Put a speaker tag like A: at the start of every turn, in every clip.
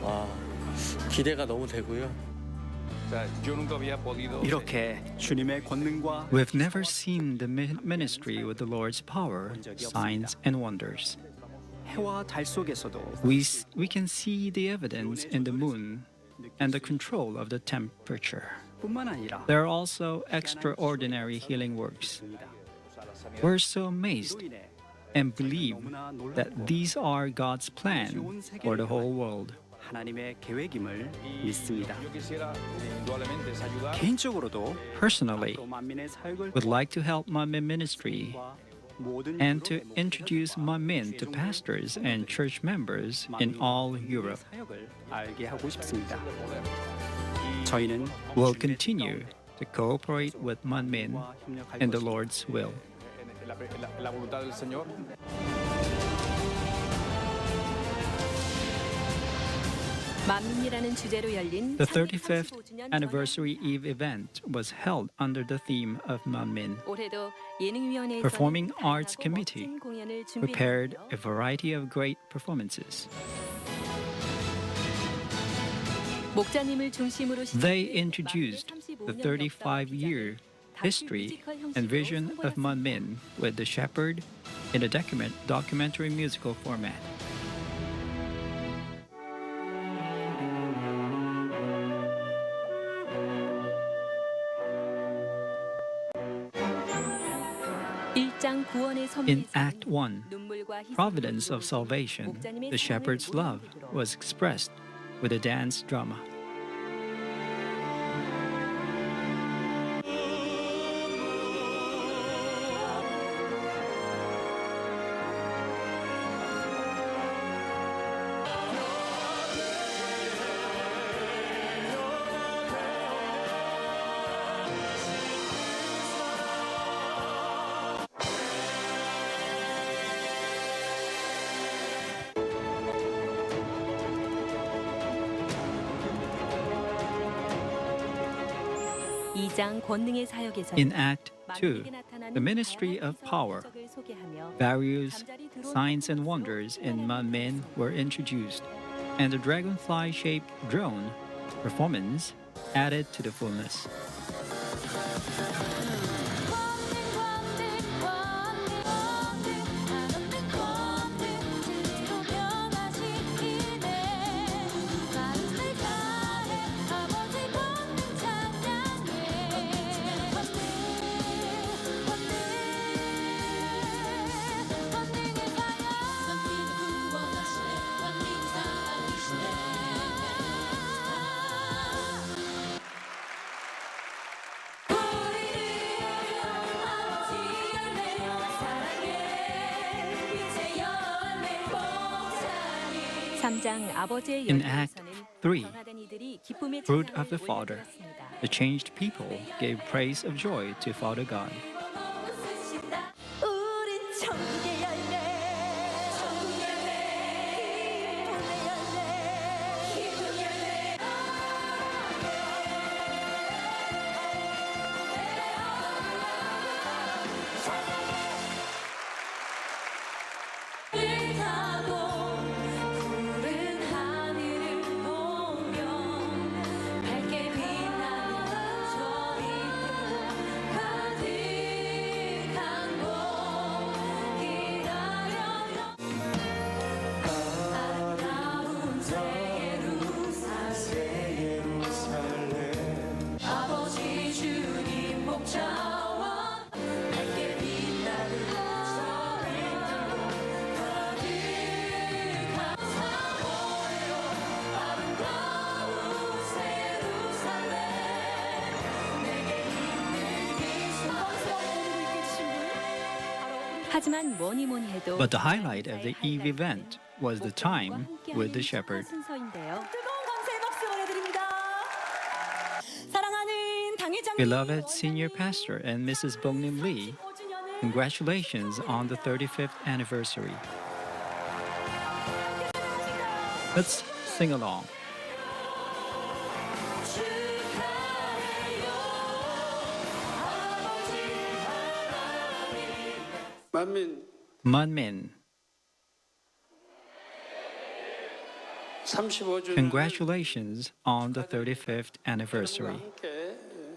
A: 와, 기대가 너무 되고요.
B: 이렇게 주님의 권능과
C: We've never seen the ministry with the Lord's power, signs, and wonders.
B: 해와 달 속에서도
C: We can see the evidence in the moon and the control of the temperature.
B: 뿐만 아니라
C: There are also extraordinary healing works. We're so amazed and believe that these are God's plan for the whole world.
B: 하나님의 계획임을 믿습니다. 개인적으로도
C: Personally,
B: 또 만민의 사역을
C: would like to help Manmin Ministry
B: 도와 모든
C: and to
B: 유럽
C: introduce Manmin to pastors and church members in all Europe.
B: 사역을 알게 하고 싶습니다. 저희는
C: We'll
B: 주님의
C: continue to cooperate with Manmin
B: 뜻과 협력할
C: in the
B: 것입니다.
C: Lord's will.
D: 만민이라는 주제로 열린
C: The 35th
D: 35주년
C: anniversary Eve event was held under the theme of Manmin.
D: 올해도 예능위원회에서
C: Performing Arts Committee
D: 공연을
C: prepared
D: 준비했는데요.
C: a variety of great performances.
D: 목자님을 중심으로
C: They introduced the 35-year history and vision of Manmin with the shepherd in a documentary musical format. In Act 1, Providence of Salvation, the shepherd's love was expressed with a dance drama. In Act 2, the ministry of power, various signs and wonders in Manmin were introduced, and the dragonfly-shaped drone performance added to the fullness. In Act 3, Fruit of the Father, the changed people gave praise of joy to Father God. But the highlight of the Eve event was the time with the shepherd. Beloved Senior Pastor and Mrs. Bongnim Lee, congratulations on the 35th anniversary. Let's sing along.
A: 만민
C: Manmin, Congratulations on the 35th anniversary.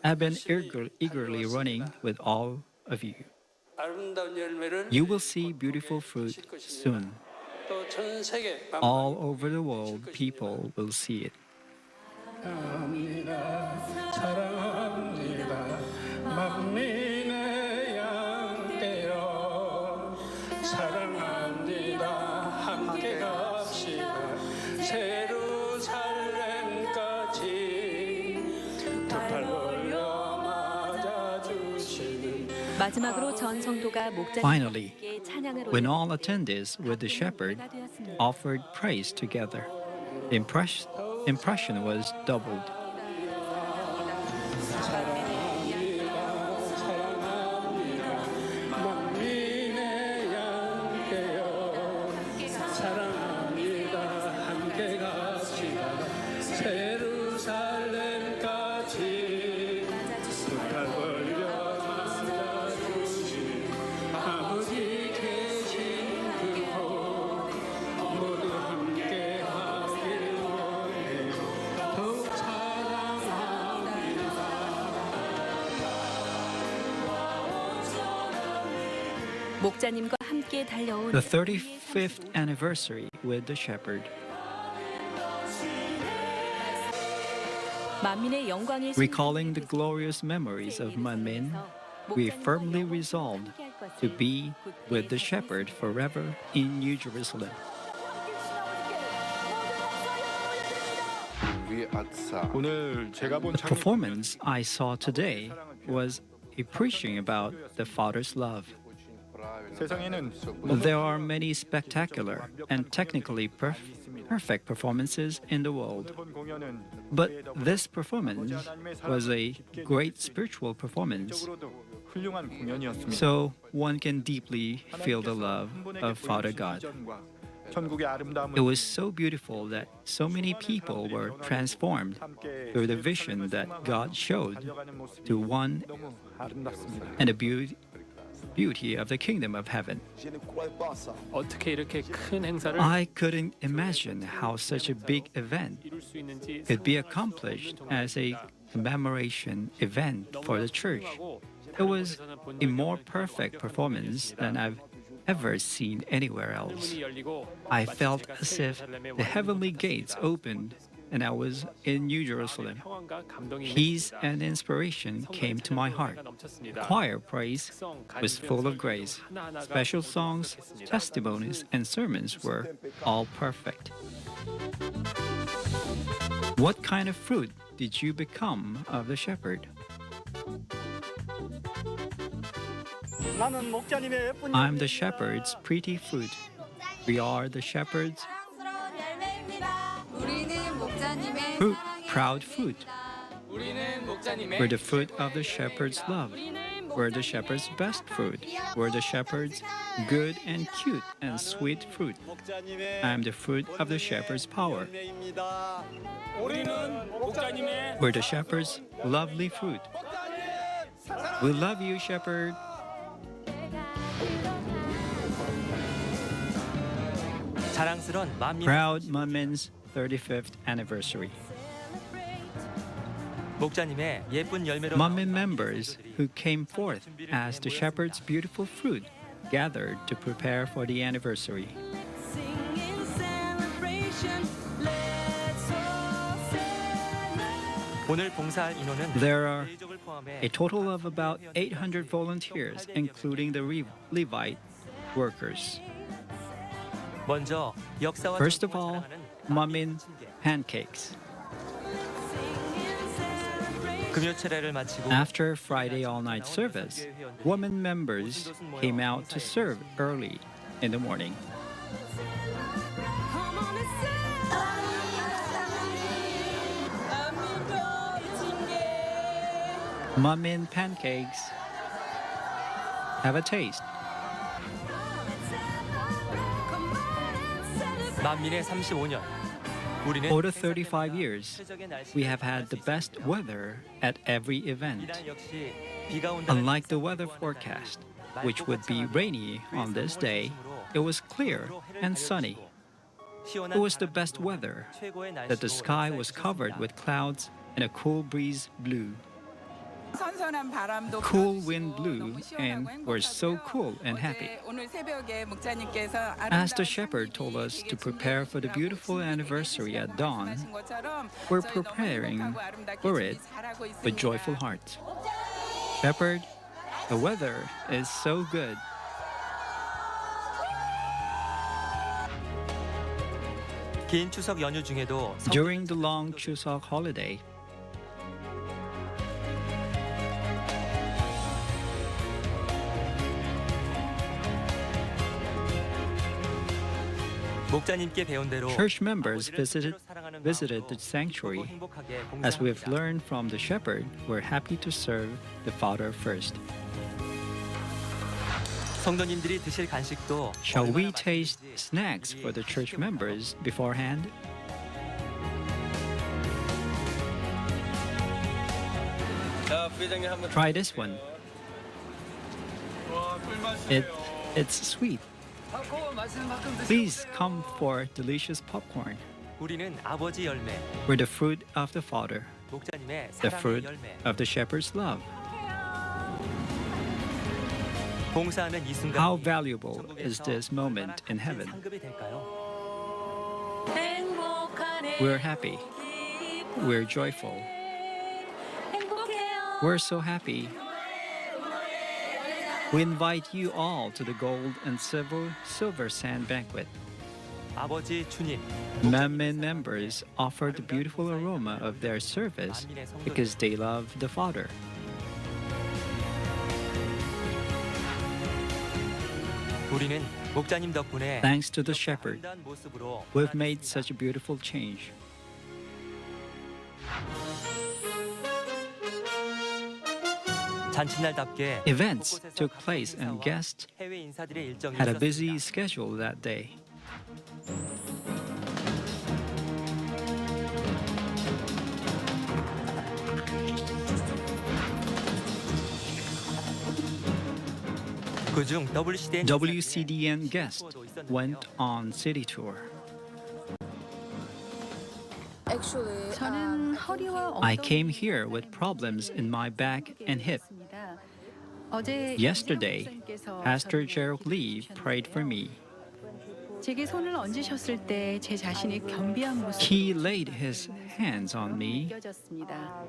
C: I've been eagerly running with all of you. You will see beautiful fruit soon. All over the world, people will see it.
E: 사랑합니다. 만민의 양떼여 사랑합니다. 함께 갑시다. 예루살렘까지 두 팔 벌려 맞아주시는
D: 마지막으로 전 성도가 목자님과
C: Finally,
D: 함께 찬양을
C: when
D: 올리며
C: all attended with the shepherd offered praise together, the impression was doubled.
E: 만민의 양떼여 사랑합니다. 함께 갑시다. 예루살렘까지 두 팔 벌려 맞아주신 아버지 계신 그곳 모두 함께 하길 원해요. 더욱 사랑합니다.
D: 목자님과 함께 달려온
C: The 35th anniversary with the shepherd.
D: 만민의 영광의
C: Recalling the glorious memories of Manmin, we firmly resolved to be with the shepherd forever in New Jerusalem.
F: 오늘 제가 본
C: The performance I saw today was a preaching about the Father's love.
F: 세상에는
C: There are many spectacular and technically perfect performances in the world,
F: 본 공연은
C: but this performance was a great spiritual performance,
F: 적으로도 훌륭한 공연이었습니다.
C: so one can deeply feel the love of Father God.
F: 천국의 아름다움을
C: It was so beautiful that so many people were transformed
F: 함께
C: through the vision that God showed
F: 달려가는 모습이
C: to one
F: 너무 아름답습니다.
C: and the beauty of the kingdom of heaven.
A: 어떻게 이렇게 큰 행사를
C: I couldn't imagine how such a big event
A: 이룰 수 있는지
C: could be accomplished as a commemoration event for the church. It was a more perfect performance than I've ever seen anywhere else. I felt as if the heavenly gates opened and I was in New Jerusalem. Peace and inspiration came to my heart. Choir praise was full of grace. Special songs, testimonies, and sermons were all perfect. What kind of fruit did you become of the shepherd? I'm the shepherd's pretty fruit. We are the shepherd's
G: 사랑스러운 열매입니다. 우리는 목자님의
C: fruit,
G: 사랑의
C: proud fruit. We're the fruit of the shepherd's love. We're the shepherd's best fruit. We're the shepherd's good and cute and sweet fruit. I'm the fruit of the shepherd's power. We're the shepherd's lovely fruit. We love you, shepherd.
H: 자랑스런 만민
C: Proud Manmin's 35th anniversary.
H: 목자님의 예쁜 열매로
C: Manmin members who came forth as the shepherd's beautiful fruit gathered to prepare for the anniversary.
H: 오늘 봉사할 인원은
C: There are
H: 대적을 포함해
C: a total of about 800 volunteers, including the Levite workers.
H: 먼저 역사와
C: First of
H: 전통을
C: all,
H: 사랑하는
C: Manmin pancakes.
H: 금요 차례를 마치고
C: After Friday all-night service, women members came out to serve early in the morning. Manmin pancakes. Have a taste.
H: 만민의 35년 우리는
C: Over 35 years,
H: 최적의 날씨를
C: we have had the
H: 만날 수
C: best
H: 있었습니다.
C: weather at every event.
H: 이날 역시 비가 온다는
C: Unlike the
H: 기상을
C: weather
H: 예보한다는
C: forecast,
H: 맑고
C: which would be
H: 화창하게
C: rainy
H: 그
C: on this
H: 성공을
C: day,
H: 중심으로
C: it was clear
H: 서로 해를
C: and sunny.
H: 달려주시고
C: it was the best weather, that the sky was covered with clouds and a cool breeze blew. Cool wind blew, and we're so cool and happy. As the shepherd told us to prepare for the beautiful anniversary at dawn, we're preparing for it with joyful hearts. Shepherd, the weather is so good.
H: 긴 추석 연휴 중에도
C: During the long Chuseok holiday,
H: 목자님께 배운 대로
C: church members
H: 아버지를
C: visited
H: 제대로 사랑하는
C: visited
H: 마음으로
C: the sanctuary.
H: 크고 행복하게
C: As we have
H: 봉사합니다.
C: learned from the shepherd, we're happy to serve the Father first.
H: 성도님들이 드실 간식도
C: Shall we
H: 얼마나
C: taste
H: 맛있는지
C: snacks for the church members beforehand? Try this one. It's sweet. Please come for delicious popcorn.
H: 우리는 아버지 열매,
C: We're the fruit of the Father,
H: 목자님의
C: the
H: 사랑의
C: fruit
H: 열매.
C: of the shepherd's love.
H: 봉사하는 이 순간이
C: How valuable
H: 천국에서
C: is this moment in
H: 얼마나
C: heaven?
H: 큰 상급이 될까요?
C: We're happy. We're joyful. We're so happy. We invite you all to the gold and silver sand banquet.
H: 아버지 주님,
C: Manmin members offer the beautiful aroma of their service because they love the Father.
H: 우리는 목자님 덕분에
C: Thanks to the shepherd,
H: 아름다운 모습으로
C: we've made such a beautiful change.
H: 잔칫날답게
C: Events
H: 곳곳에서
C: took place
H: 각종
C: and
H: 인사와
C: guests
H: 해외 인사들의 일정이
C: had a busy
H: 있었습니다.
C: schedule that day.
H: 그중 WCDN
C: WCDN guests went on city tour.
G: 저는 허리와
C: I came here with problems in my back and hip. Yesterday, Pastor Gerald Lee prayed for me.
I: 제게 손을 얹으셨을 때 제 자신의 겸비한 모습이
C: He laid his hands on me
I: 느껴졌습니다.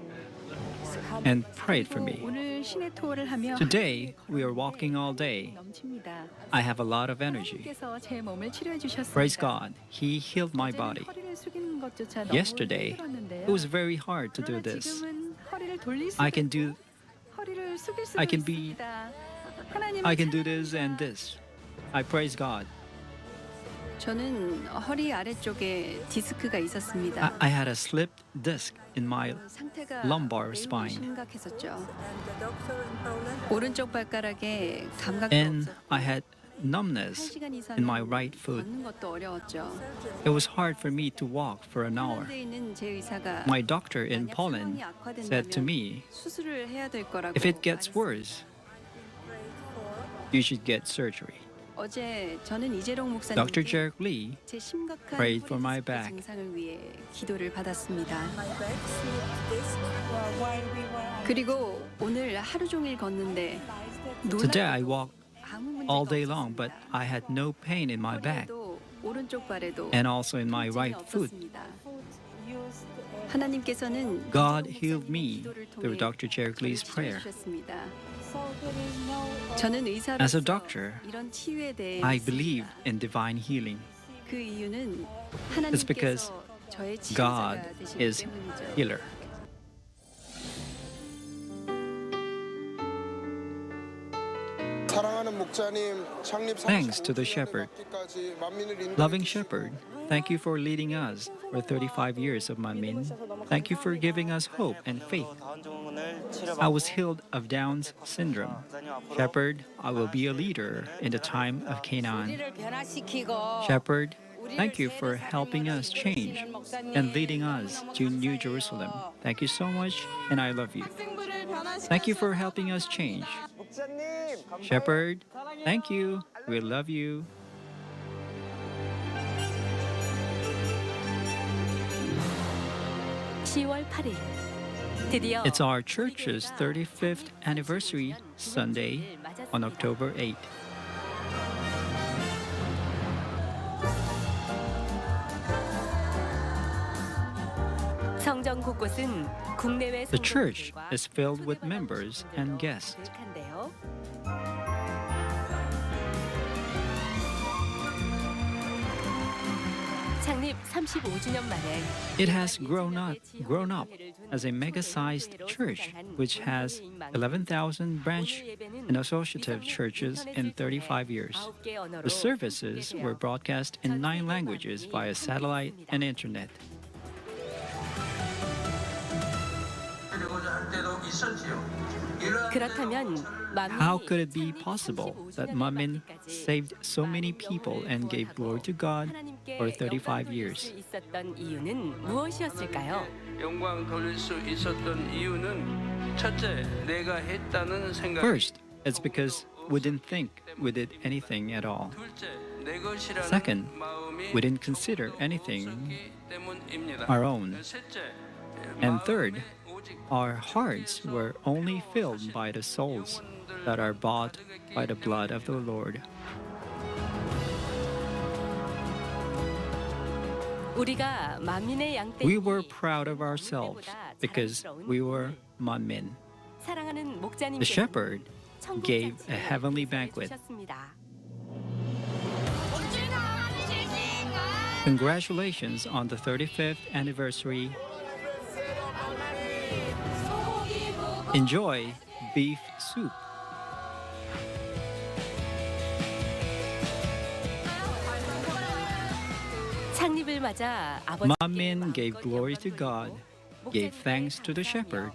C: and prayed for me.
I: 오늘 시내 투어를 하며
C: Today, we are walking all day.
I: 넘칩니다.
C: I have a lot of energy.
I: 하나님께서 제 몸을 치료해 주셨습니다.
C: Praise God, He healed my
I: 어제는
C: body.
I: 허리를 숙이는 것조차 너무
C: Yesterday,
I: 힘들었는데요.
C: it was very hard to do
I: 그러나
C: this.
I: 지금은 허리를 돌릴 수도
C: I can
I: 있고
C: do
I: 허리를 숙일 수도
C: I can be-
I: 있습니다. 하나님을
C: I can do this
I: 찬양합니다.
C: and this. I praise God.
D: 저는 허리 아래쪽에 디스크가 있었습니다.
C: I had a slipped disc in my
D: 상태가
C: lumbar
D: 매우
C: spine.
D: 심각했었죠. 오른쪽 발가락에 감각도
C: And I
D: 없었고
C: had numbness
D: 1시간 이상
C: in my right foot.
D: 걷는 것도 어려웠죠.
C: It was hard for me to walk for an hour.
D: 폴란드에 있는 제 의사가
C: My doctor in
D: 만약
C: Poland
D: 상황이
C: said to
D: 악화된다면
C: me,
D: 수술을 해야 될 거라고
C: if it gets
D: 말했습니다.
C: worse, you should get surgery.
D: 어제 저는 이재롱
C: Dr.
D: 목사님께
C: Jerry Lee
D: 제 심각한
C: prayed
D: 허리
C: for my
D: 디스크
C: back.
D: 증상을 위해 기도를 받았습니다. 그리고 오늘 하루 종일 걷는데
C: Today I walked
D: 아무 문제가
C: all day long,
D: 없었습니다.
C: but I had no pain in my back
D: 허리에도 오른쪽 발에도
C: and also in my
D: 통증이
C: right foot.
D: 없었습니다. 하나님께서는
C: God
D: 이재롱
C: healed
D: 목사님의
C: me
D: 기도를
C: through
D: 통해
C: Dr. Jerry Lee's
D: 저를
C: prayer.
D: 치료해주셨습니다. 저는
C: As a
D: 의사로서
C: doctor,
D: 이런 치유에 대해
C: I
D: 믿습니다.
C: believe in divine healing.
D: 그 이유는
C: It's because
D: 하나님께서 저의
C: God
D: 치료자가 되시기
C: is
D: 때문이죠.
C: healer.
J: 사랑하는 목자님, 창립
C: Thanks to the shepherd. Loving shepherd, thank you for leading us for 35 years of Manmin. Thank you for giving us hope and faith. I was healed of Down's syndrome. Shepherd, I will be a leader in the time of Canaan. Shepherd, thank you for helping us change and leading us to New Jerusalem. Thank you so much, and I love you. Thank you for helping us change. Shepherd, thank you. We love you.
G: 10월 8일 드디어
C: It's our church's 35th anniversary Sunday on October 8th.
G: 성전 곳곳은 국내외
C: The church
G: 성도님들과
C: is filled with
G: 초대받은
C: members
G: 분들로
C: and guests.
G: 가득한데요. 창립 35주년 만에
C: It has grown up as a mega-sized church, which has 11,000 branch and associative churches in 35 years. The services were broadcast in 9 languages via satellite and internet.
G: 그렇다면
C: How could it be possible that Manmin saved so many people and gave glory to God for 35 years?
G: 있었던 이유는 무엇이었을까요?
E: 영광 돌릴 수 있었던 이유는 첫째, 내가 했다는 생각.
C: First, it's because we didn't think we did anything at all.
E: 둘째, 내 것이라는
C: Second,
E: 마음이
C: we didn't consider anything
E: 없었기 때문입니다.
C: our own.
E: 셋째,
C: And third,
E: 마음에 오직
C: our hearts were only filled by the souls that are bought by the blood of the Lord.
G: 우리가 만민의 양떼
C: We were proud of ourselves because we were Manmin.
G: 사랑하는 목자님께서
C: The shepherd
G: 천국
C: gave
G: 잔치를
C: a heavenly
G: 예비해
C: banquet.
G: 주셨습니다.
C: Congratulations on the 35th anniversary. Enjoy beef soup.
G: 창립을 맞아 아버지께
C: Manmin
G: 마음껏
C: gave glory to God,
G: 영광을
C: gave
G: 목자님께
C: thanks to the shepherd,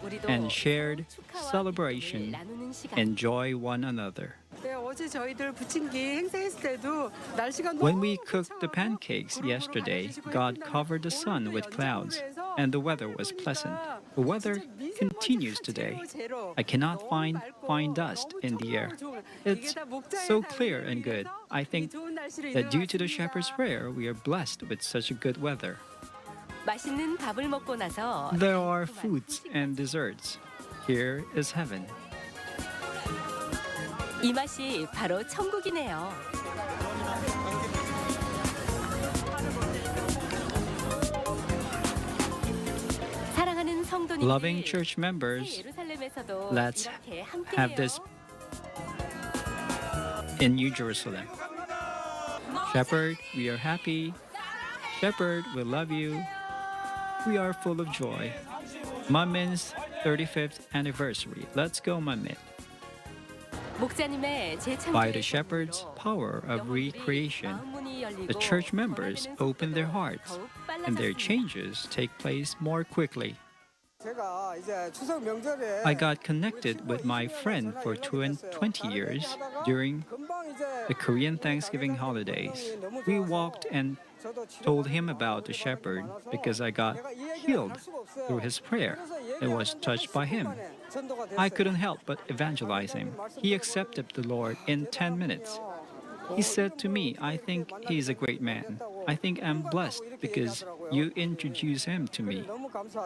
G: 우리도
C: and shared
G: 축하와
C: celebration
G: 기쁨을 나누는 시간.
C: and joy one another.
K: 네, 어제 저희들 부침기 행사했을 때도 날씨가
C: When we
K: 너무
C: cooked the pancakes yesterday, God covered the sun with clouds, and the weather was pleasant. The weather continues today. I cannot find fine dust in the air. It's so clear and good. I think that due to the shepherd's prayer, we are blessed with such a good weather.
G: 맛있는 밥을 먹고 나서
C: There are foods and desserts. Here is heaven.
G: 이 맛이 바로 천국이네요. 사랑하는 성도님들,
C: Loving church members,
G: 예루살렘에서도
C: let's
G: 이렇게
C: have
G: 함께해요.
C: this in New Jerusalem. Shepherd, we are happy. Shepherd, we love you. We are full of joy. Manmin's 35th anniversary. Let's go, Manmin.
G: 목자님의
C: By the shepherd's power of recreation, the church members open their hearts and their changes take place more quickly.
K: 제가 이제 추석 명절에
C: I got connected with my friend for 20 years during
K: 금방 이제
C: the Korean Thanksgiving holidays. We walked and told him about the shepherd because I got healed through his prayer and was touched by him. I couldn't help but evangelize him. He accepted the Lord in 10 minutes. He said to me, I think he's a great man. I think I'm blessed because you introduced him to me.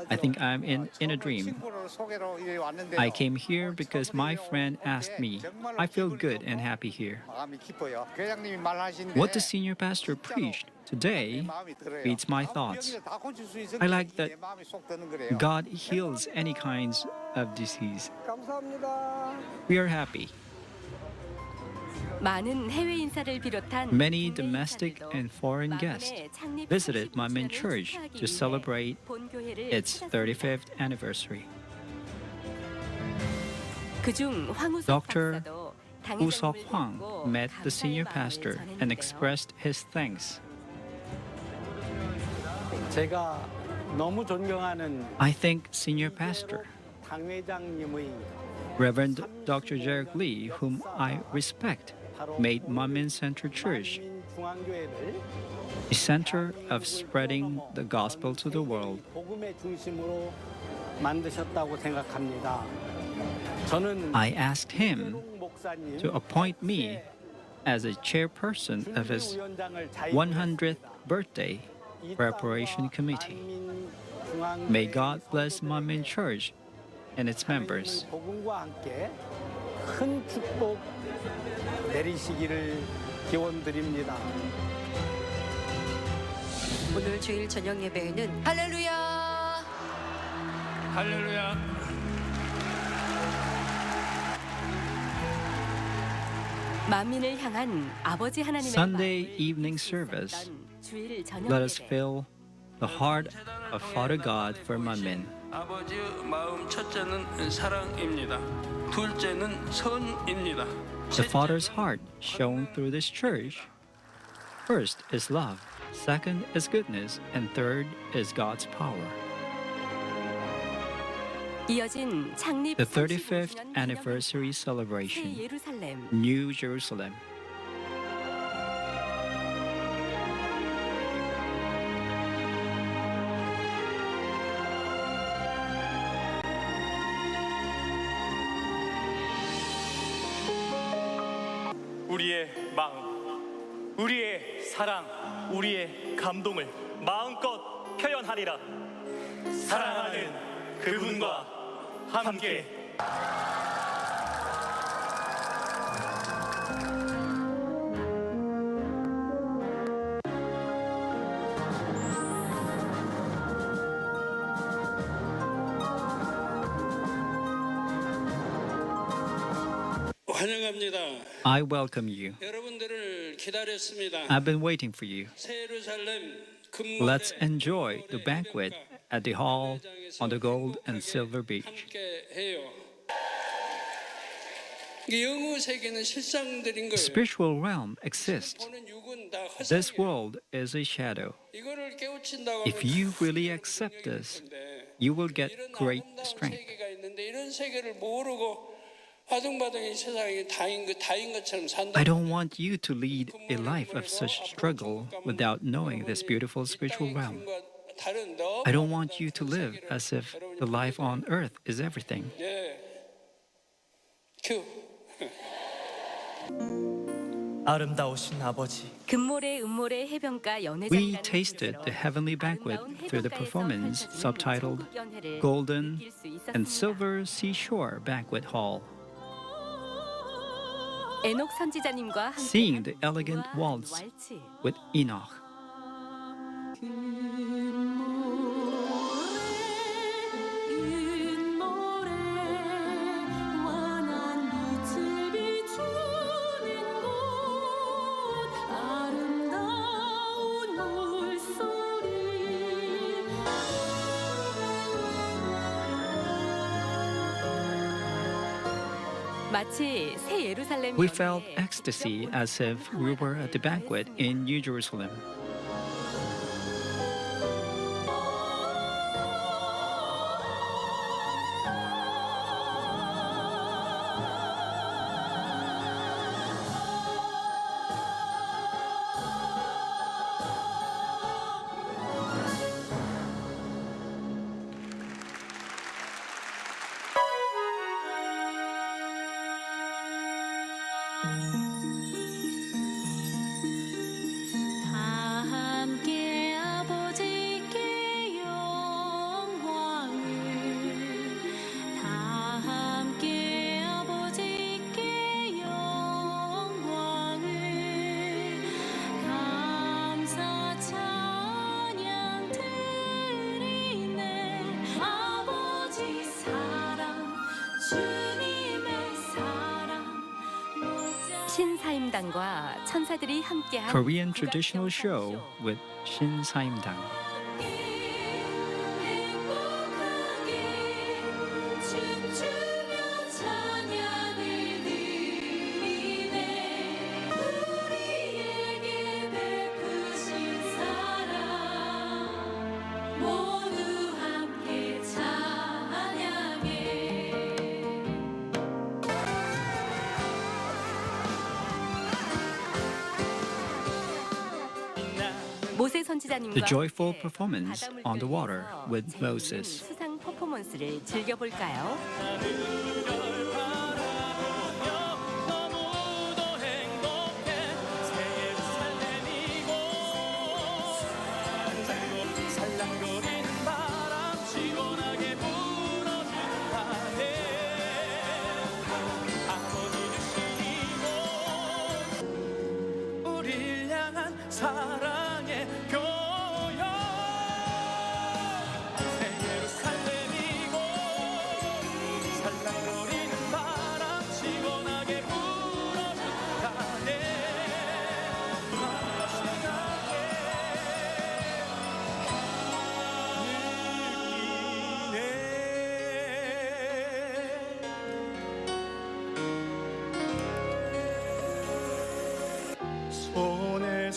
C: I think I'm in a dream. I came here because my friend asked me. I feel good and happy here. What the senior pastor preached today feeds my thoughts. I like that God heals any kinds of disease.
K: 감사합니다.
C: We are happy.
G: 많은 해외 인사를 비롯한
C: Many
G: 국내
C: domestic
G: 인사들도
C: and foreign guests
G: 만민의 창립
C: visited
G: 35주년을
C: Manmin Church
G: 축하하기
C: to celebrate
G: 위해 본교회를
C: its
G: 찾았습니다.
C: 35th anniversary.
G: 그중 황우석
C: Dr.
G: 박사도
C: Woo
G: 당회장님을
C: Seok Hwang
G: 뵙고
C: met the
G: 감사의
C: senior
G: 마음을
C: pastor
G: 전했는데요.
C: and expressed his thanks.
L: 제가 너무 존경하는
C: I think senior pastor,
L: 당회장님의
C: Reverend Dr. Derek Lee, whom I respect, made Manmin Central Church
L: 중앙교회를
C: a center of spreading the gospel to the world.
L: 복음의 중심으로 만드셨다고 생각합니다. 저는
C: I asked him
L: 목사님
C: to appoint me as a chairperson of his
L: 위원장을
C: 100th birthday preparation committee.
L: 중앙
C: May God bless Manmin Church and its members.
L: 복음과 함께 큰 축복 내리시기를 기원드립니다.
D: 오늘 주일 저녁 예배에는
G: 할렐루야.
A: 할렐루야.
G: 만민을 향한 아버지 하나님의
C: Sunday
G: 마음을
C: evening
G: 느낄 수
C: service.
G: 있었던 주일 저녁
C: Let us
G: 예배.
C: fill the heart of Father God for Manmin.
E: 아버지의 마음 첫째는 사랑입니다. 둘째는 선입니다.
C: The Father's heart shown through this church. First is love, second is goodness, and third is God's power.
G: 이어진 창립
C: The 35th
G: 35주년
C: anniversary
G: 새
C: celebration,
G: 예루살렘.
C: New Jerusalem.
M: 우리의 마음, 우리의 사랑, 우리의 감동을 마음껏 표현하리라. 사랑하는 그분과 함께.
E: 환영합니다.
C: I welcome you.
E: 여러분들을 기다렸습니다.
C: I've been waiting for you.
E: 새 예루살렘
C: Let's enjoy the banquet at the hall on the gold and silver beach.
E: 함께해요. 영의 세계는 실상들인
C: The
E: 거예요.
C: spiritual realm exists.
E: 보는 육은 다
C: This
E: 허상이에요.
C: world is a shadow.
E: 이거를 깨우친다고
C: If you really accept this, you will get
E: 이런
C: great
E: 아름다운
C: strength.
E: 세계가 있는데 이런 세계를 모르고 아둥바둥 이 세상에 다인 것처럼 산다.
C: I don't want you to lead a life of such struggle without knowing this beautiful spiritual realm. I don't want you to live as if the life on earth is everything.
E: 예. 큐.
H: 아름다우신 아버지,
G: 금모래 음모래 해변가
C: We
G: 연회장이라는
C: tasted
G: 이름으로
C: the heavenly banquet
G: 아름다운
C: through the
G: 해변가에서
C: performance
G: 펼쳐지는
C: subtitled
G: 천국 연회를
C: Golden
G: 느낄 수
C: and
G: 있었습니다.
C: Silver Seashore Banquet Hall.
G: 에녹 선지자님과 함께
C: Seeing the elegant waltz
G: 왈츠.
C: with Enoch.
G: 마치 새 예루살렘
C: We felt
G: 연회에
C: ecstasy as if we were at the banquet in New Jerusalem.
N: 함께 아버지께 영광을, 다 함께 아버지께 영광을, 감사 찬양 드리네. 아버지 사랑, 주님의 사랑.
G: 신사임당과 천사들이 함께한
C: Korean traditional show with Shin Saimdang.
N: 춤추며 찬양을 드리네. 우리에게 베푸신 사랑 모두 함께 찬양해.
G: 모세 선지자님과
C: The joyful
G: 함께
C: performance
G: 바닷물
C: on the water
G: 위에서
C: with
G: 재미있는
C: Moses.
G: 수상 퍼포먼스를 즐겨볼까요?
M: 너무도 행복해. 새 예루살렘이고 살랑거리는 바람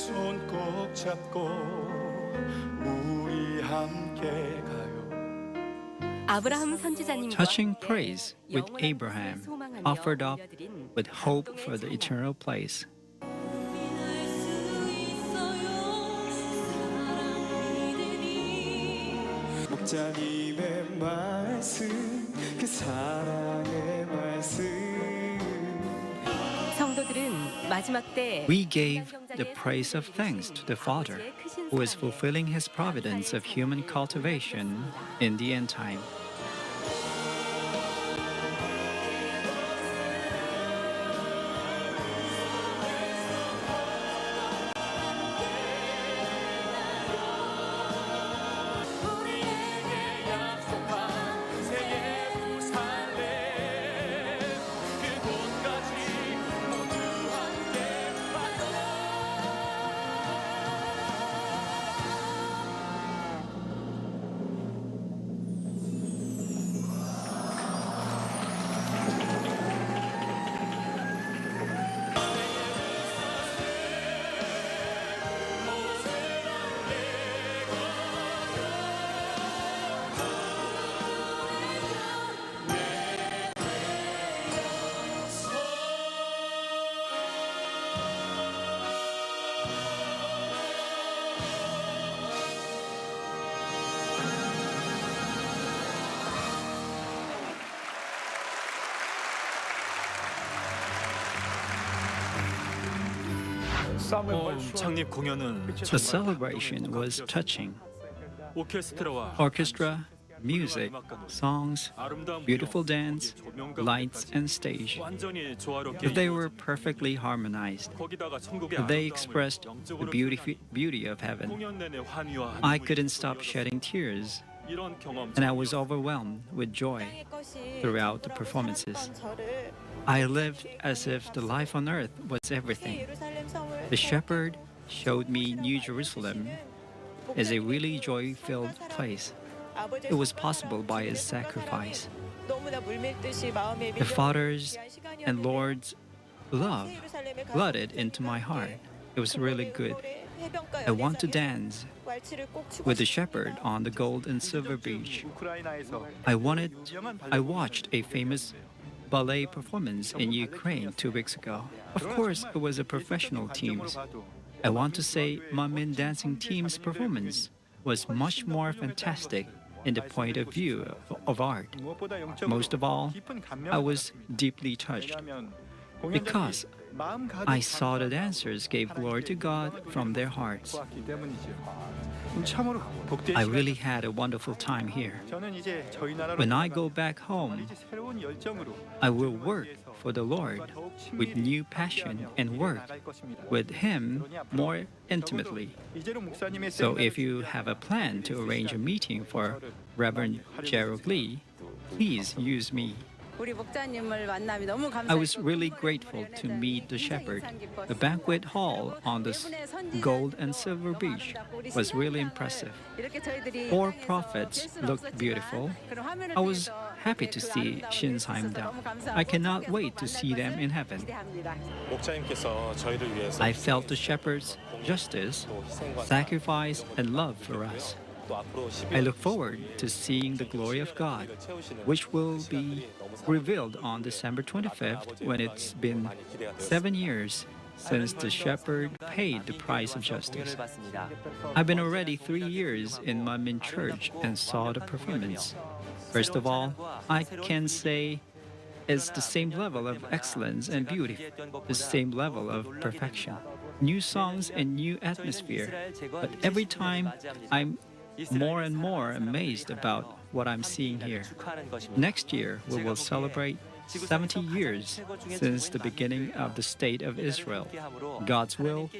F: 손 꼭 잡고 우리 함께 가요.
G: 아브라함 선지자님과
C: Touching praise with Abraham, offered up with hope for the eternal place.
M: 목자님의 말씀 그 사랑의 말씀
G: 성도들은 마지막 때
C: We gave the praise of thanks to the Father, who is fulfilling his providence of human cultivation in the end time.
M: 우리에게 약속한 새 예루살렘 그곳까지 모두 함께 가요.
A: 창립 공연은
C: The celebration was touching.
A: 오케스트라와
C: Orchestra, music, songs, beautiful dance, lights, and stage.
A: 완전히 조화롭게
C: They were perfectly harmonized.
A: 거기다가 천국의
C: They
A: 아름다움을
C: expressed the
A: 영적으로
C: beauty of heaven.
A: 공연 내내 환희와
C: I
A: 눈물이
C: couldn't stop
A: 흘렀습니다.
C: shedding tears,
A: 이런 경험
C: and I was overwhelmed with joy throughout the performances. I lived as if the life on earth was everything. The shepherd showed me New Jerusalem as a really joy-filled place. It was possible by his sacrifice. The Father's and Lord's love flooded into my heart. It was really good. I want to dance with the shepherd on the gold and silver beach.
F: 우크라이나에서
C: I watched a famous ballet performance in Ukraine 2 weeks ago. Of course, it was a professional team. I want to say Manmin dancing team's performance was much more fantastic in the point of view of art.
F: 무엇보다 영적으로
C: Most of all,
F: 깊은
C: I
F: 감명을
C: was deeply touched
F: 왜냐하면
C: because
F: 마음 가득
C: I saw the dancers gave glory to God from their hearts.
F: 보았기 때문이죠. 참으로 복된
C: I
F: 시간.
C: really had a wonderful time here.
F: 저는 이제 저희 나라로
C: When I
F: 돌아가
C: go back home,
F: 이제 새로운 열정으로
C: I will work for the Lord with new passion and work with Him more intimately.
F: 이재로 목사님의
C: So
F: 세미나를
C: if you have a plan to arrange a meeting for Reverend Gerald Lee, please use me. I was really grateful to meet the shepherd. The banquet hall on the gold and silver beach was really impressive. 4 prophets looked beautiful. I was happy to see Shinsaimdam. I cannot wait to see them in heaven.
M: 목자님께서 저희를 위해서
C: I felt the shepherd's justice, sacrifice, and love for us.
M: 또 앞으로
C: I look forward to seeing the glory of God, which will be revealed on December 25th when it's been 7 years since the shepherd paid the price of justice. I've been already 3 years in Manmin Church and saw the performance. First of all, I can say it's the same level of excellence and beauty, the same level of perfection. New songs and new atmosphere, but every time I'm more and more amazed about what I'm seeing here. Next year, we will celebrate 70 years since the beginning of the State of Israel. God's will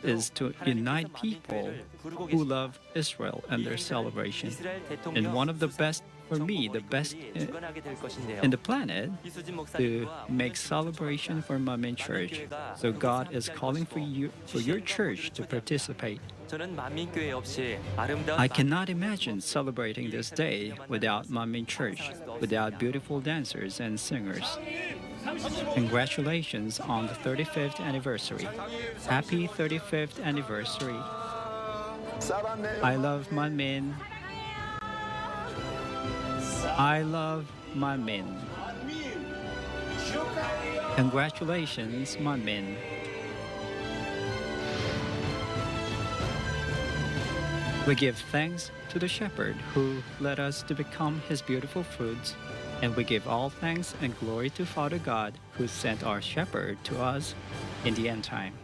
C: is to unite people who love Israel and their celebration. And one of the best, for me, the best in the planet, to make celebration for Manmin Church. So God is calling for you, for your church to participate. I cannot imagine celebrating this day without Manmin Church, without beautiful dancers and singers. Congratulations on the 35th anniversary. Happy 35th anniversary. I love Manmin. I love Manmin. Congratulations, Manmin. We give thanks to the shepherd who led us to become his beautiful fruits, and we give all thanks and glory to Father God who sent our shepherd to us in the end time.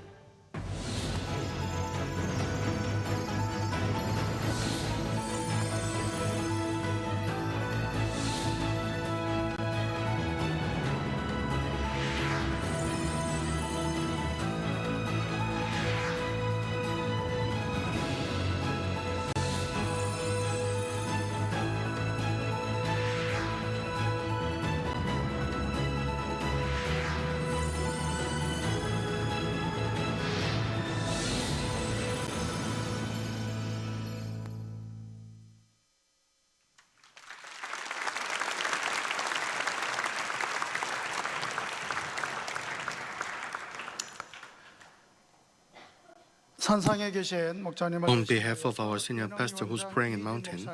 J: On behalf of our senior pastor who's praying in Mountain,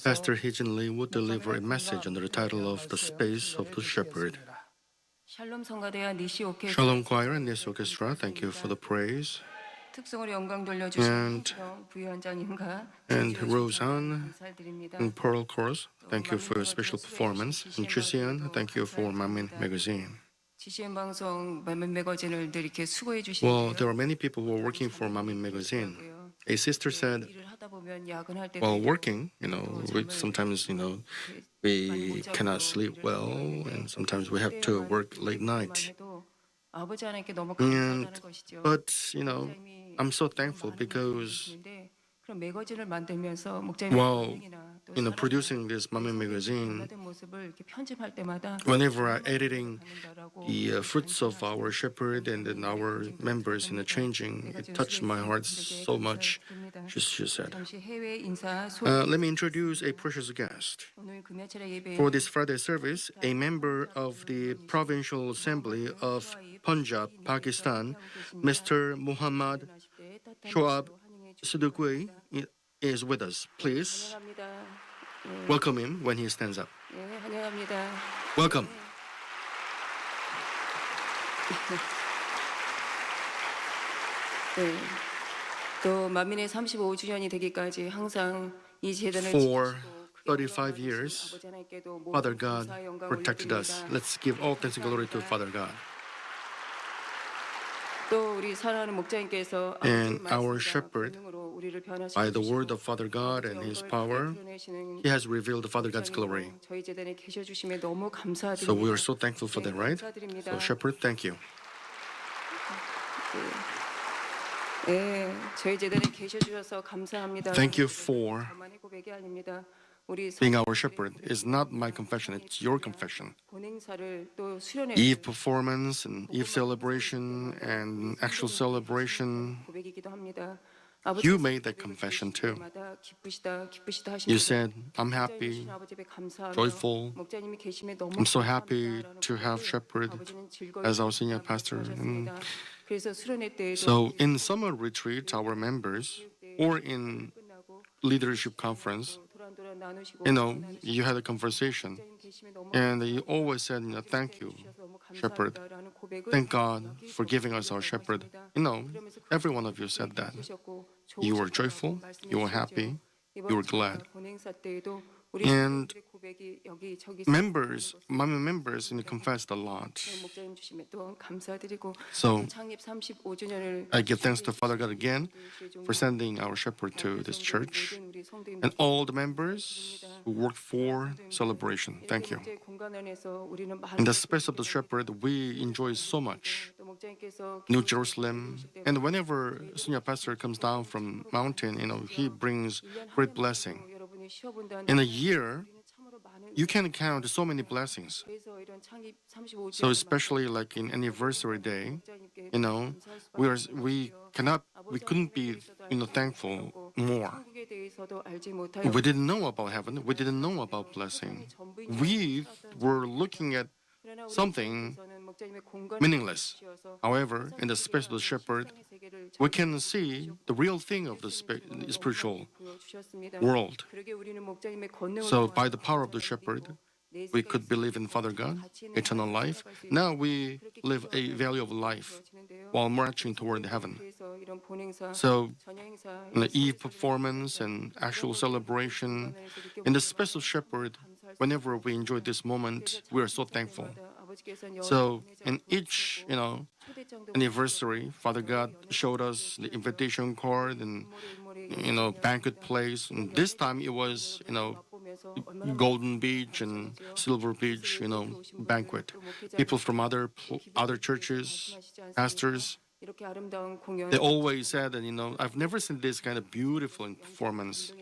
J: Pastor Hee-jin Lee would deliver a message under the title of The Space of the Shepherd.
K: 샬롬 성가대와 니시 오케스트라
J: Shalom Choir and this orchestra, thank you for the praise.
K: 특성으로 영광 돌려주신 부위원장님과
J: And Roseanne
K: 감사드립니다.
J: and Pearl Chorus, thank you for your special performance. And Chuseon, thank you for Manmin Magazine.
K: GCN 방송 만민 매거진을 늘 이렇게 수고해 주시는
J: Well, there are many people who are working for Manmin Magazine. A sister said,
K: 일을 하다 보면 야근할 때
J: while working, sometimes, we cannot sleep well, and sometimes we have to work late night.
K: 아버지 하나님께 너무
J: And,
K: 감사하는 것이죠.
J: but, I'm so thankful because
K: 그런 매거진을 만들면서
J: while, producing this Manmin Magazine,
K: 모습을 이렇게 편집할 때마다
J: whenever I'm editing the fruits of our shepherd and then our members in the changing, it touched my heart so much, she said.
K: 잠시 해외 인사
J: Let me introduce a precious guest.
K: 오늘 금요일에 예배
J: For this Friday service, a member of the Provincial Assembly of Punjab, Pakistan, Mr. Muhammad Shoaib Siddiqui is with us. Please welcome him when he stands up.
K: 네, 환영합니다.
J: Welcome.
K: 네. 또 만민의 35주년이 되기까지 항상 이 재단을
J: For
K: 지키시고
J: 35 years, Father God protected us. Let's give all thanks and glory to Father God.
K: 또 우리 사랑하는 목자님께서
J: And our shepherd, by the word of Father God and His power, He has revealed Father God's glory.
K: 저희 재단에 계셔 주심에 너무 감사드립니다.
J: So we are so thankful for that, right? So shepherd, thank you.
K: 네, 저희 재단에 계셔 주셔서 감사합니다.
J: Thank you for
K: 저만의 고백이 아닙니다. 우리
J: being our shepherd. It's not my confession, it's your confession.
K: 본행사를 또 수련회
J: Eve performance and Eve celebration and actual celebration,
K: 고백이기도 합니다.
J: you made that confession too.
K: 기쁘시다
J: You said, I'm happy, joyful.
K: 목자님이 계심에 너무
J: I'm so happy to have shepherd as our senior pastor.
K: 그래서 수련회 때에도
J: So in summer retreat, our members, or in leadership conference,
K: 도란도란 나누시고
J: you had a conversation and you always said, thank you, shepherd. Thank God for giving us our shepherd. Every one of you said that. You were joyful, you were happy, you were glad.
K: 본행사 때에도
J: And members, Manmin members, confessed a lot.
K: 목자님 주심에 또 감사드리고
J: So
K: 창립 35주년을
J: I give thanks to Father God again for sending our shepherd to this church and all the members who worked for celebration. Thank you. In the space of the shepherd, we enjoy so much. New Jerusalem, and whenever senior pastor comes down from mountain, he brings great blessing. In a year, you can count so many blessings. So especially like in anniversary day, we couldn't be thankful more. We didn't know about heaven. We didn't know about blessing. We were looking at something meaningless. However, in the space of the shepherd, we can see the real thing of the spiritual world. So, by the power of the shepherd, we could believe in Father God, eternal life. Now we live a value of life while marching toward heaven. So, in the Eve performance and actual celebration, in the space of shepherd, whenever we enjoy this moment, we are so thankful. So, in each, anniversary, Father God showed us the invitation card and, banquet place. And this time it was, Golden Beach and Silver Beach, banquet. People from other churches, pastors, they always said that, I've never seen this kind of beautiful performance.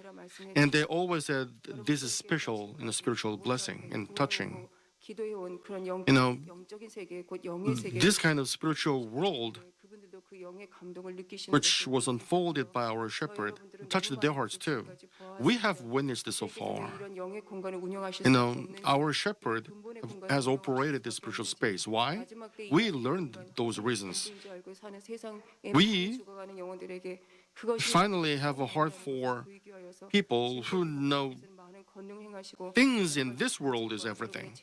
J: And they always said this is special in a spiritual blessing and touching. This kind of spiritual world, which was unfolded by our shepherd, touched their hearts too. We have witnessed this so far. Our shepherd has operated this spiritual space. Why? We learned those reasons. We finally have a heart for people who know things in this world is everything.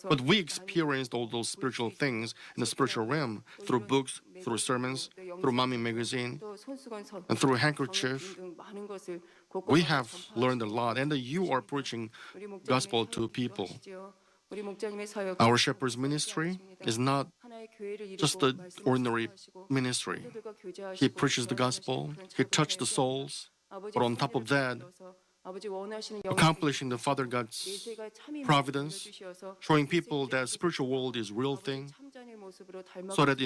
J: But we experienced all those spiritual things in the spiritual realm through books, through sermons, through Mommy magazine, and through handkerchief. We have learned a lot, and you are preaching gospel to people. Our shepherd's ministry is not just an ordinary ministry. He preaches the gospel, he touched the souls, but on top of that, accomplishing the Father God's providence, showing people that spiritual world is real thing, so that,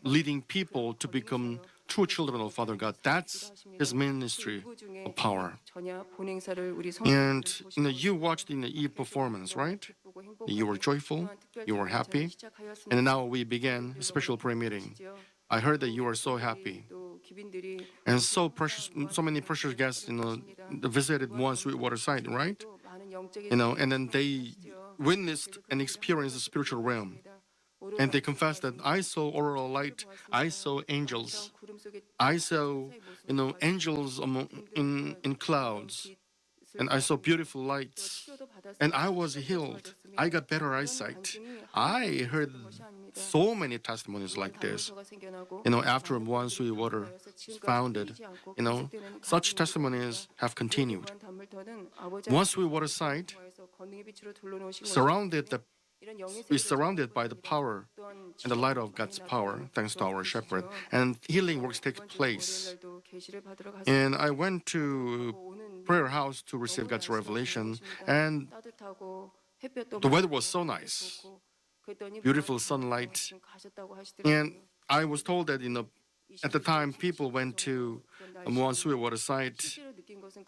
J: leading people to become true children of Father God. That's his ministry of power. And, you watched in the Eve performance, right? You were joyful, you were happy, and now we began a special prayer meeting. I heard that you are so happy. And so many precious guests, visited one Sweetwater site, right? And then they witnessed and experienced the spiritual realm. And they confessed that I saw auroral light, I saw angels, I saw, angels in clouds, and I saw beautiful lights, and I was healed. I got better eyesight. I heard so many testimonies like this. After One Sweetwater was founded, such testimonies have continued. One Sweetwater site is surrounded by the power and the light of God's power, thanks to our shepherd, and healing works take place. And I went to prayer house to receive God's revelation, and the weather was so nice, beautiful sunlight, and I was told that at the time people went to One Sweetwater site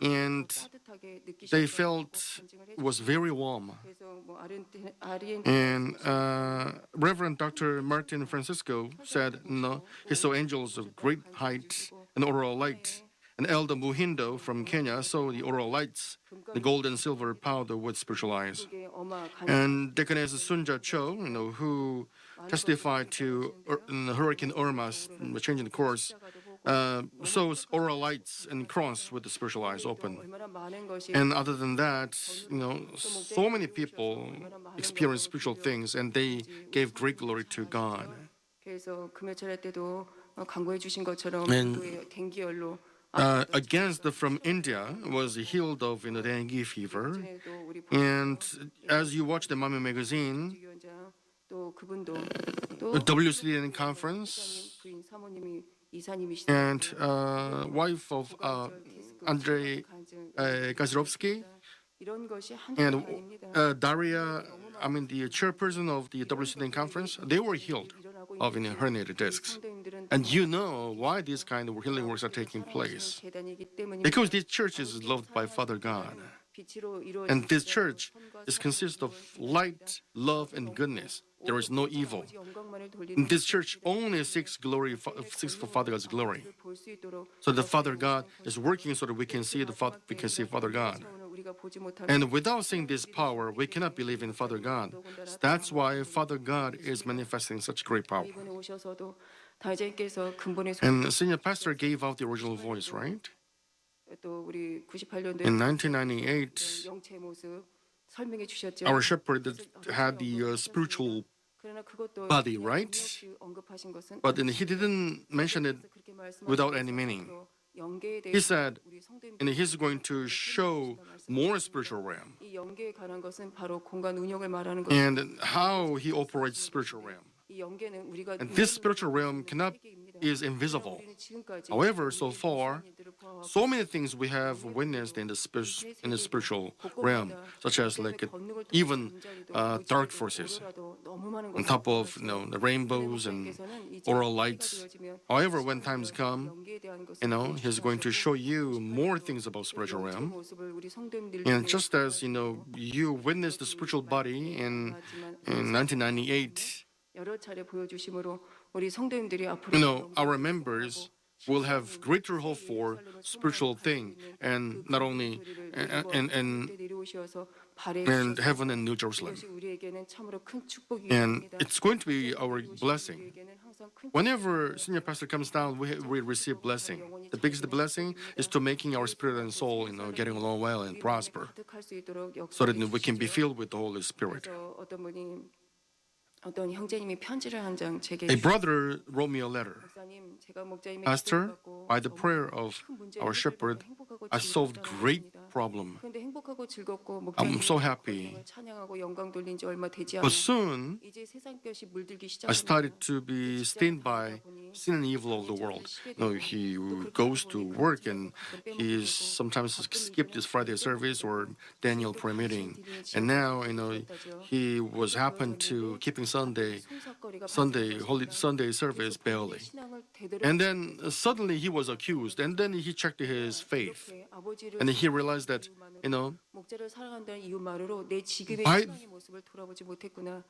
J: and they felt it was very warm. And Reverend Dr. Martin Francisco said, he saw angels of great height and auroral light. And Elder Muhindo from Kenya saw the auroral lights, the gold and silver powder with spiritual eyes. And Deaconess Sunja Cho, who testified to Hurricane Irma's changing the course, saw auroral lights and cross with the spiritual eyes open. And other than that, so many people experienced spiritual things, and they gave great glory to God. And against from India was healed of dengue fever. And as you watch the Mommy magazine, the WCDN conference, and wife of Andrei Gazirovsky, and Daria, the chairperson of the WCDN conference, they were healed of herniated discs. And why these kind of healing works are taking place. Because this church is loved by Father God. And this church consists of light, love, and goodness. There is no evil. And this church only seeks for Father God's glory. So the Father God is working so that we can see Father God. And without seeing this power, we cannot believe in Father God. That's why Father God is manifesting such great power. And Senior Pastor gave out the original voice, right? In 1998, our shepherd had the spiritual body, right? But then he didn't mention it without any meaning. He said, and he's going to show more spiritual realm and how he operates spiritual realm. And this spiritual realm is invisible. However, so far, so many things we have witnessed in the spiritual realm, such as even dark forces, on top of the rainbows and auroral lights. However, when times come, he's going to show you more things about spiritual realm. And just as you witnessed the spiritual body in 1998. Our members will have greater hope for spiritual thing, and not only and heaven and New Jerusalem. And it's going to be our blessing. Whenever Senior Pastor comes down, we receive blessing. The biggest blessing is to making our spirit and soul, getting along well and prosper, so that we can be filled with the Holy Spirit. A brother wrote me a letter. Pastor, by the prayer of our shepherd, I solved great problem. I'm so happy. But soon, I started to be stained by sin and evil of the world. He goes to work and he sometimes skipped his Friday service or Daniel prayer meeting. And now, he was happened to keeping Sunday service barely. And then suddenly he was accused, and then he checked his faith, and he realized that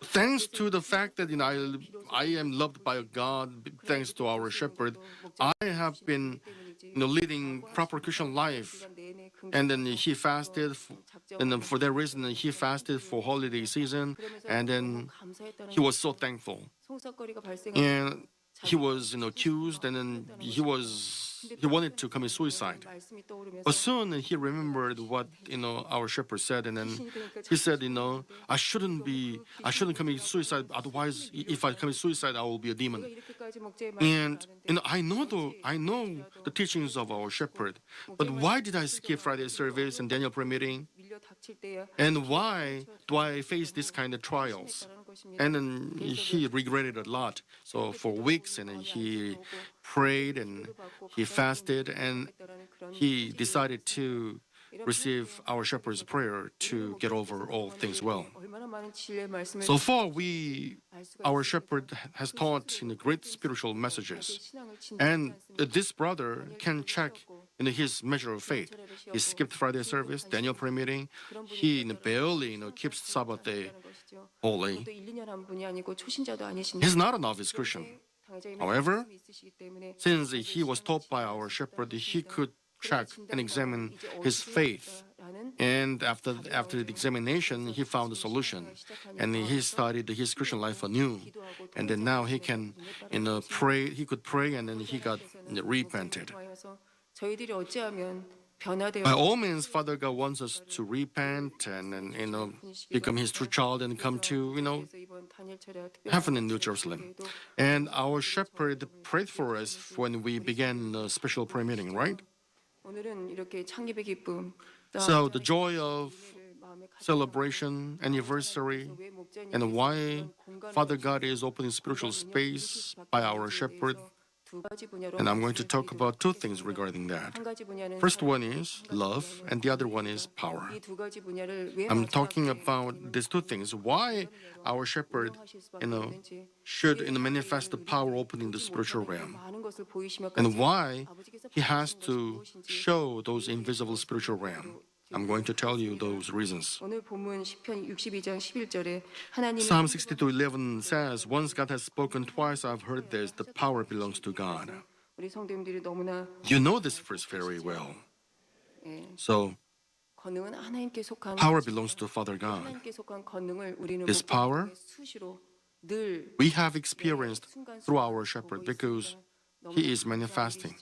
J: thanks to the fact that I am loved by God, thanks to our shepherd, I have been leading proper Christian life. And then he fasted, and then for that reason he fasted for holiday season, and then he was so thankful. And he was accused, and then he wanted to commit suicide. But soon he remembered what our shepherd said, and then he said, I shouldn't commit suicide. Otherwise, if I commit suicide, I will be a demon. And I know the teachings of our shepherd. But why did I skip Friday service and Daniel prayer meeting? And why do I face this kind of trials? And then he regretted a lot. So for weeks, and then he prayed and he fasted, and he decided to receive our shepherd's prayer to get over all things well. So far, our shepherd has taught great spiritual messages, and this brother can check his measure of faith. He skipped Friday service, Daniel prayer meeting. He barely keeps Sabbath day holy. He's not a novice Christian. However, since he was taught by our shepherd, he could check and examine his faith. And after the examination, he found a solution, and he started his Christian life anew. And then now he can, pray. He could pray, and then he got repented. By all means, Father God wants us to repent and become His true child and come to heaven in New Jerusalem. And our shepherd prayed for us when we began a special prayer meeting, right? So the joy of celebration, anniversary, and why Father God is opening spiritual space by our shepherd. And I'm going to talk about two things regarding that. First one is love, and the other one is power. I'm talking about these two things. Why our shepherd, should manifest the power opening the spiritual realm, and why he has to show those invisible spiritual realm. I'm going to tell you those reasons. Psalm 62:11 says, "Once God has spoken, twice I've heard this, the power belongs to God." You know this verse very well. So
K: 권능은 하나님께 속한
J: Power belongs to Father God.
K: 하나님께 속한 권능을 우리는
J: This power
K: 수시로 늘
J: we have experienced through our shepherd because he is manifesting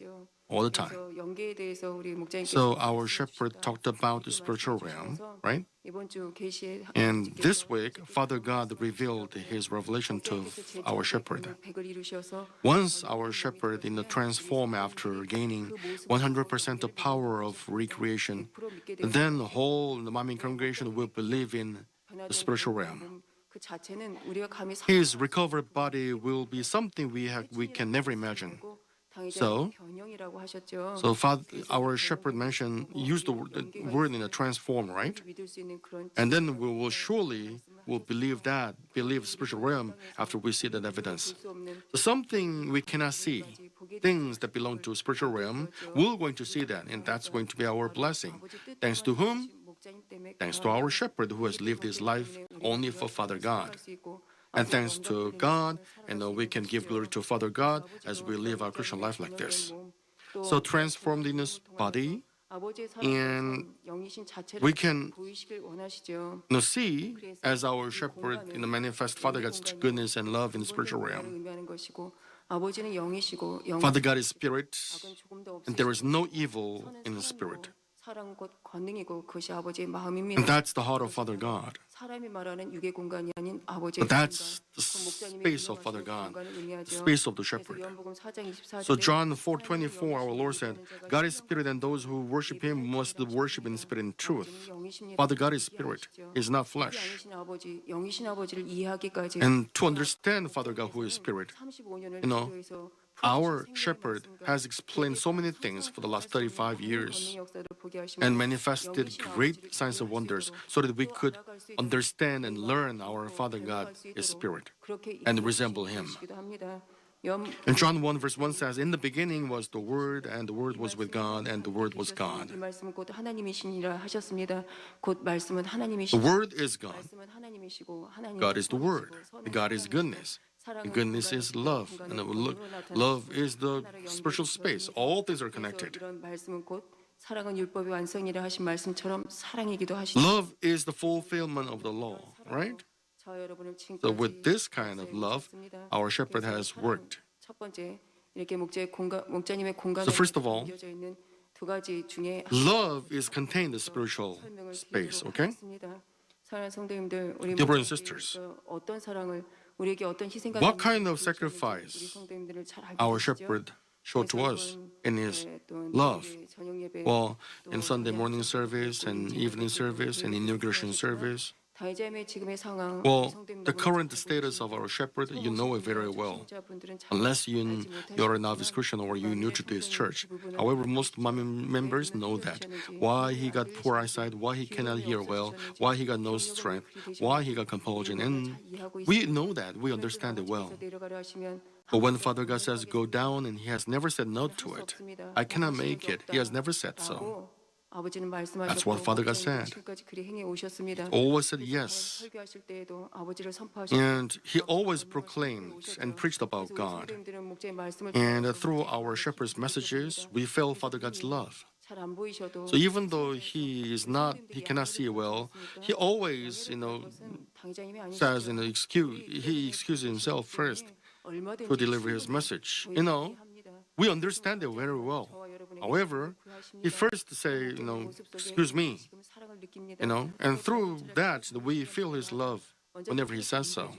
J: all the time.
K: 그래서 연계에 대해서 우리 목자님께서
J: So our shepherd talked about the spiritual realm, right?
K: 이번 주 계시에
J: And this week, Father God revealed his revelation to our shepherd.
K: 백을 이루셔서
J: Once our shepherd transformed after gaining 100% the power of recreation, then the whole Manmin congregation will believe in the spiritual realm.
K: 그 자체는 우리가 감히
J: His recovered body will be something we can never imagine. So,
K: 변형이라고 하셨죠.
J: So our shepherd used the word in a transform, right?
K: 믿을 수 있는 그런
J: And then we will surely will believe spiritual realm after we see that evidence.
K: 수 없는
J: So something we cannot see, things that belong to spiritual realm, we're going to see that, and that's going to be our blessing. Thanks to whom?
K: 목자님 때문에
J: Thanks to our shepherd who has lived his life only for Father God. And thanks to God, and we can give glory to Father God as we live our Christian life like this. So transformed in his body,
K: 아버지의
J: and
K: 영이신 자체를
J: we can
K: 보이시길 원하시죠.
J: see as our shepherd manifest Father God's goodness and love in the spiritual realm.
K: 의미하는 것이고 아버지는 영이시고
J: Father God is spirit,
K: 악은 조금도
J: and there is
K: 없으시고
J: no evil in the spirit.
K: 사랑 곧 권능이고 그것이 아버지의 마음입니다.
J: And that's the heart of Father God.
K: 사람이 말하는 육의 공간이 아닌 아버지의
J: But that's
K: 공간.
J: the
K: 그 목자님의
J: space of
K: 유명하신
J: Father God,
K: 공간을
J: the
K: 의미하죠.
J: space of the
K: 그래서
J: shepherd.
K: 요한복음 4장 24절에
J: So John 4:24, our Lord said, God is spirit, and those who worship him must worship in spirit and truth. Father God is spirit, he is not flesh.
K: 영이신 아버지, 영이신 아버지를 이해하기까지
J: And to understand Father God who is spirit,
K: 35년을
J: you know,
K: 기도해서
J: our shepherd has explained so many things for the last 35 years and manifested great signs and wonders so that we could understand and learn our Father God is spirit and resemble him. And John 1 verse 1 says, in the beginning was the Word, and the Word was with God, and the Word was God.
K: 이 말씀은 곧 하나님이시니라 하셨습니다. 곧 말씀은
J: The
K: 하나님이시고
J: Word is God.
K: 말씀은 하나님이시고 하나님
J: God is the Word. God is goodness. And goodness is love. And love is the spiritual space. All things are connected.
K: 이런 말씀은 곧 사랑은 율법의 완성이라 하신 말씀처럼 사랑이기도 하시죠.
J: Love is the fulfillment of the law, right?
K: 저와 여러분을
J: So with this kind of love, our shepherd has worked.
K: 첫 번째 이렇게 목자님의 공간에
J: So first of all,
K: 담겨져 있는 두 가지 중에
J: love is contained in the spiritual space, okay?
K: 사랑하는 성도님들, 우리
J: Dear brothers and sisters,
K: 어떤 사랑을 우리에게 어떤 희생과
J: what kind of sacrifice
K: 우리 성도님들을 잘 알고
J: our
K: 계시죠?
J: shepherd showed to us in his love? Well, in Sunday morning service and evening service and inauguration service,
K: 다이자임의 지금의 상황,
J: well, the current status of our shepherd, you know it very well. Unless you're a novice Christian or you're new to this church. However, most members know that. Why he got poor eyesight, why he cannot hear well, why he got no strength, why he got compulsion. And we know that, we understand it well. But when Father God says go down, and he has never said no to it, I cannot make it. He has never said so. That's what Father God said. Always said yes. And he always proclaimed and preached about God. And through our shepherd's messages, we felt Father God's love. So even though he cannot see well, he always, says, he excuses himself first to deliver his message. We understand it very well. However, he first say, excuse me, and through that we feel his love whenever he says so.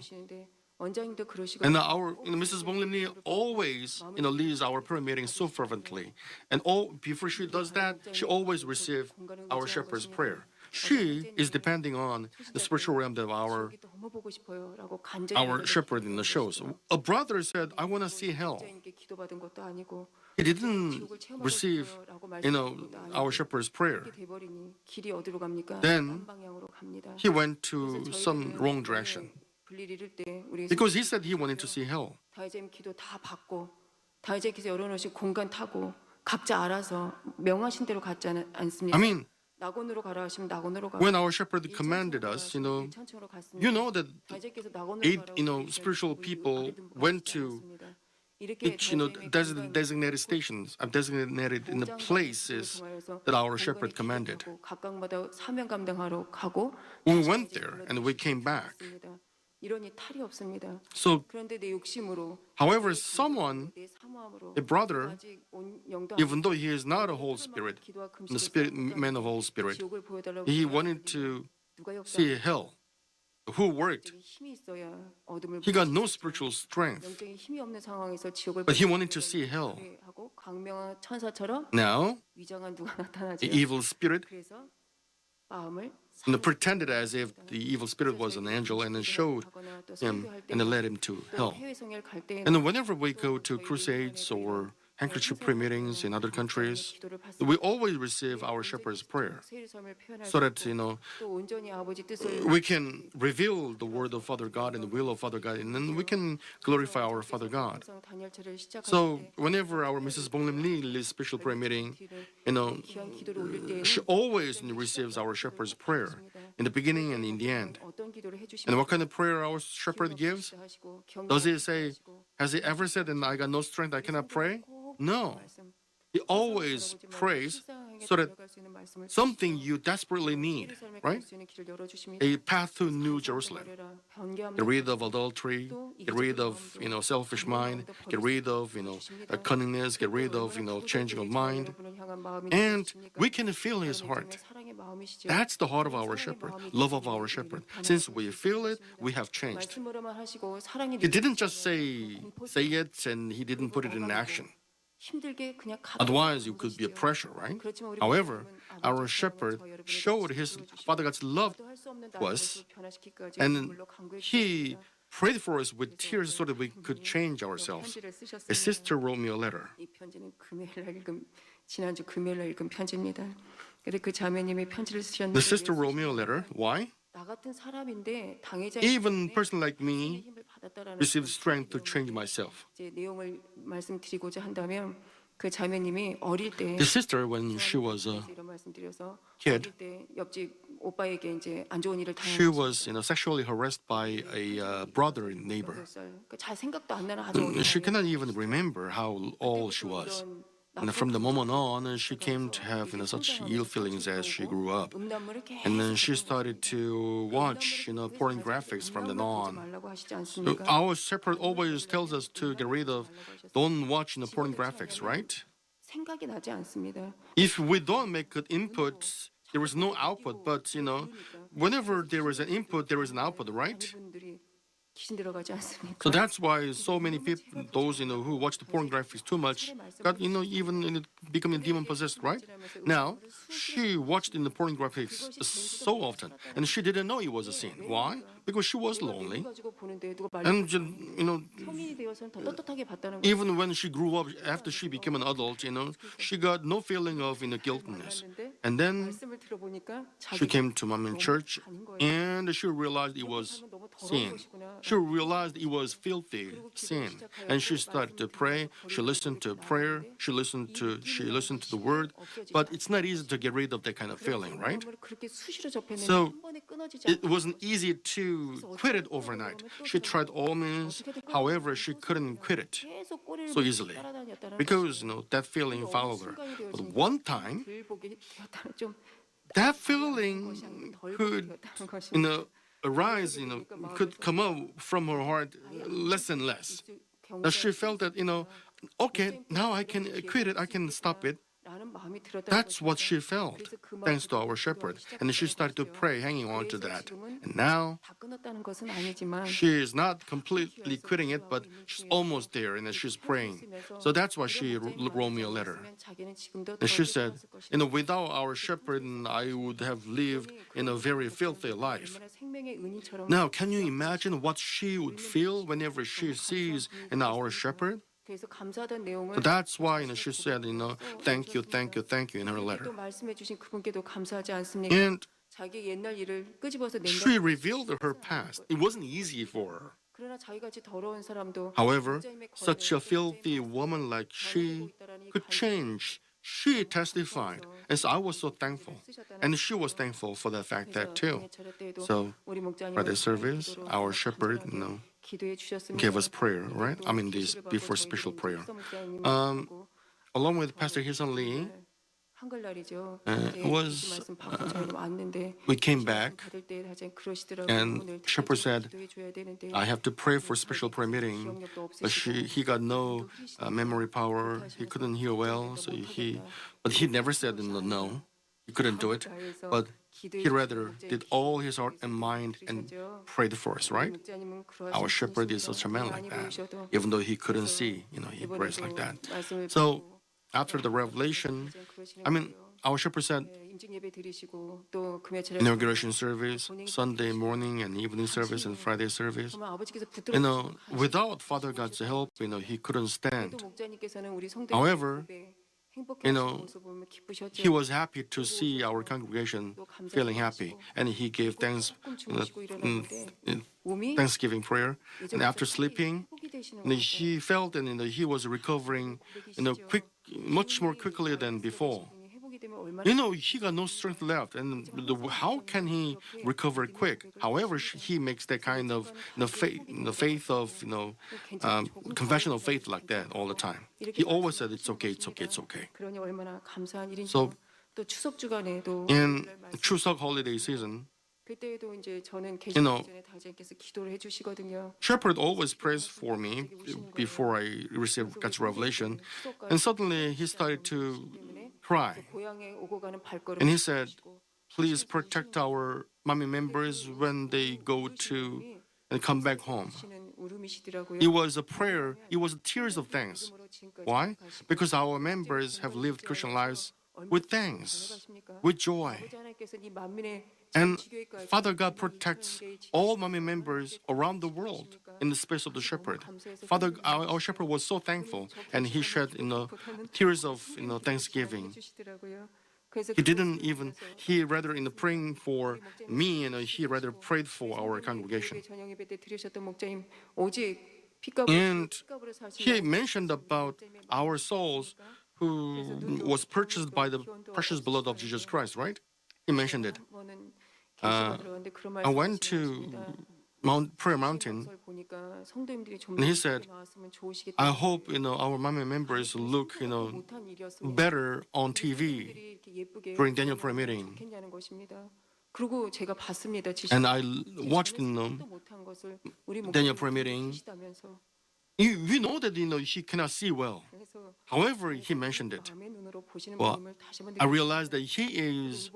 J: And Mrs. Bonglimni always, leads our prayer meetings so fervently. And before she does that, she always receives our shepherd's prayer. She is depending on the spiritual realm that our shepherd shows. A brother said, I want to see hell. He didn't receive, our shepherd's prayer. Then he went to some wrong direction. Because he said he wanted to see hell.
K: 다이제임 기도 다 받고 다이제 기도 열어놓으신 공간 타고 각자 알아서 명하신 대로 갔지 않습니까?
J: I mean,
K: 낙원으로 가라 하시면 낙원으로 가.
J: when our shepherd commanded us, you know that 8, spiritual people went to each designated stations, designated in the places that our shepherd commanded.
K: 각각마다 사명 감당하러 가고
J: We went there and we came back.
K: 이러니 탈이 없습니다.
J: So,
K: 그런데 내 욕심으로
J: however, someone,
K: 내 사모함으로
J: a brother,
K: 아직 온 영도
J: even though he is not a whole spirit, the spirit man of whole spirit,
K: 지옥을 보여달라고
J: he wanted to see hell. Who worked?
K: 힘이 있어야 어둠을
J: He got no spiritual strength,
K: 영적인 힘이 없는 상황에서 지옥을
J: but he wanted to see hell.
K: 하고 광명한 천사처럼
J: Now,
K: 위장한 누가
J: the
K: 나타나죠.
J: evil spirit
K: 그래서 마음을
J: pretended as if the evil spirit was an angel and then showed him and then led him to hell.
K: 해외 성회를 갈 때에는
J: And then whenever we go to crusades or handkerchief prayer meetings in other countries, we always receive our shepherd's prayer so that,
K: 또 온전히 아버지 뜻을
J: we can reveal the word of Father God and the will of Father God, and then we can glorify our Father God.
K: 항상 단열체를 시작할
J: So
K: 때
J: whenever our Mrs. Bonglim Lee leads special prayer meeting,
K: 귀한 기도를 올릴 때에는
J: she always receives our shepherd's prayer in the beginning and in the end.
K: 어떤 기도를 해주시면
J: And what kind of prayer our shepherd gives?
K: 하시고
J: Does he say, has he ever said, and I got no strength, I cannot pray? No. He always prays so that something you desperately need, right? A path to New Jerusalem. Get rid of adultery, get rid of, selfish mind, get rid of, cunningness, get rid of, changing of mind. And we can feel his heart. That's the heart of our shepherd, love of our shepherd. Since we feel it, we have changed.
K: 말씀으로만 하시고 사랑이
J: He didn't just say it and he didn't put it in action.
K: 힘들게 그냥
J: Otherwise, it could be a pressure, right? However, our shepherd showed his Father God's love to us, and he prayed for us with tears so that we could change ourselves. A sister wrote me a letter.
K: 이 편지는 지난주 금요일 날 읽은 편지입니다. 근데 그 자매님이 편지를 쓰셨는데
J: The sister wrote me a letter. Why?
K: 나 같은 사람인데 당해자
J: Even a person like me received strength to change myself.
K: 이제 내용을 말씀드리고자 한다면 그 자매님이 어릴 때
J: The sister, when she was a
K: 이런 말씀드려서
J: kid,
K: 어릴 때 옆집 오빠에게 이제 안 좋은 일을
J: she
K: 당했어요.
J: was, sexually harassed by a brother and neighbor.
K: 잘 생각도 안 나는 아주
J: She cannot even remember how old she was. And from the moment on, she came to have such ill feelings as she grew up. And then she started to watch pornographics from then on. So our shepherd always tells us to get rid of, don't watch pornographics, right?
K: 생각이 나지 않습니다.
J: If we don't make good inputs, there is no output. But whenever there is an input, there is an output, right?
K: 귀신 들어가지 않습니까?
J: So that's why so many people, those who watch the pornography too much, got even becoming demon possessed, right? Now she watched in the pornography so often, and she didn't know it was a sin. Why? Because she was lonely, and
K: 성인이 되어서는 더 떳떳하게 봤다는 거.
J: even when she grew up, after she became an adult, she got no feeling of guiltiness. And then
K: 말씀을 들어보니까
J: she came to mom in church, and she realized it was sin. She realized it was filthy sin, and she started to pray. She listened to prayer. She listened to the word. But it's not easy to get rid of that kind of feeling, right?
K: 그렇게 수시로 접했는데
J: So
K: 한 번에 끊어지지
J: it wasn't easy to quit it overnight. She tried all means. However, she couldn't quit it
K: 계속 꼬리를
J: so easily
K: 따라다녔다는
J: because that feeling followed her. But one time,
K: 보게 되었다는 좀
J: that feeling could arise, could come up from her heart less and less. That she felt that, okay, now I can quit it, I can stop it.
K: 라는 마음이 들었다는
J: That's what she felt, thanks to our shepherd. And she started to pray, hanging on to that. And now,
K: 다 끊었다는 것은 아니지만
J: she is not completely quitting it, but she's almost there, and then she's praying. So that's why she wrote me a letter.
K: 자기는 지금도
J: And she said, without our shepherd, I would have lived in a very filthy life.
K: 생명의 은인처럼
J: Now, can you imagine what she would feel whenever she sees our shepherd?
K: 그래서 감사하다는 내용을
J: So that's why she said, thank you, thank you, thank you in her letter.
K: 또 말씀해 주신 그분께도 감사하지 않습니까?
J: And
K: 자기 옛날 일을 끄집어서
J: she
K: 낸다.
J: revealed her past. It wasn't easy for her.
K: 그러나 자기같이 더러운 사람도
J: However, such a filthy woman like she could change. She testified, and so I was so thankful, and she was thankful for the fact that too. So, for the service, our shepherd,
K: 기도해 주셨습니다.
J: gave us prayer, right? I mean, this before special prayer. Along with Pastor Hyun Lee,
K: 한글날이죠.
J: was,
K: 말씀 받고 저희는 왔는데
J: we came back,
K: 받을 때 다시 그러시더라고요.
J: and
K: 오늘
J: Shepherd said,
K: 기도해 줘야 되는데
J: I have to pray for special prayer meeting, but he got no memory power. He couldn't hear well, so but he never said no. He couldn't do it, but he rather did all his heart and mind and prayed for us, right? Our shepherd is such a man like that. Even though he couldn't see, he prays like that. So after the revelation, I mean, our shepherd said, inauguration service, Sunday morning and evening service and Friday service, without Father God's help, he couldn't stand. However, he was happy to see our congregation feeling happy, and he gave thanks, Thanksgiving prayer. And after sleeping, he felt and he was recovering, much more quickly than before. He got no strength left, and how can he recover quick? However, he makes that kind of faith of confession of faith like that all the time. He always said, "It's okay, it's okay, it's okay." So
K: 또 추석 주간에도
J: in Chuseok holiday season,
K: 그때도 이제 저는 계시기 전에 다자님께서 기도를 해주시거든요.
J: Shepherd always prays for me before I receive God's revelation, and suddenly he started to cry.
K: 고향에 오고 가는 발걸음.
J: And he said, please protect our mommy members when they go to and come back home. It was a prayer, it was tears of thanks. Why? Because our members have lived Christian lives with thanks, with joy. And Father God protects all mommy members around the world in the space of the shepherd. Father, our shepherd was so thankful, and he shed tears of thanksgiving. He didn't even, he rather in the praying for me, he rather prayed for our congregation. And he mentioned about our souls who was purchased by the precious blood of Jesus Christ, right? He mentioned it. I went to Prayer Mountain, and he said, I hope our mommy members look better on TV during Daniel prayer meeting. And I watched Daniel prayer meeting. We know that he cannot see well. However, he mentioned it. Well, I realized that he is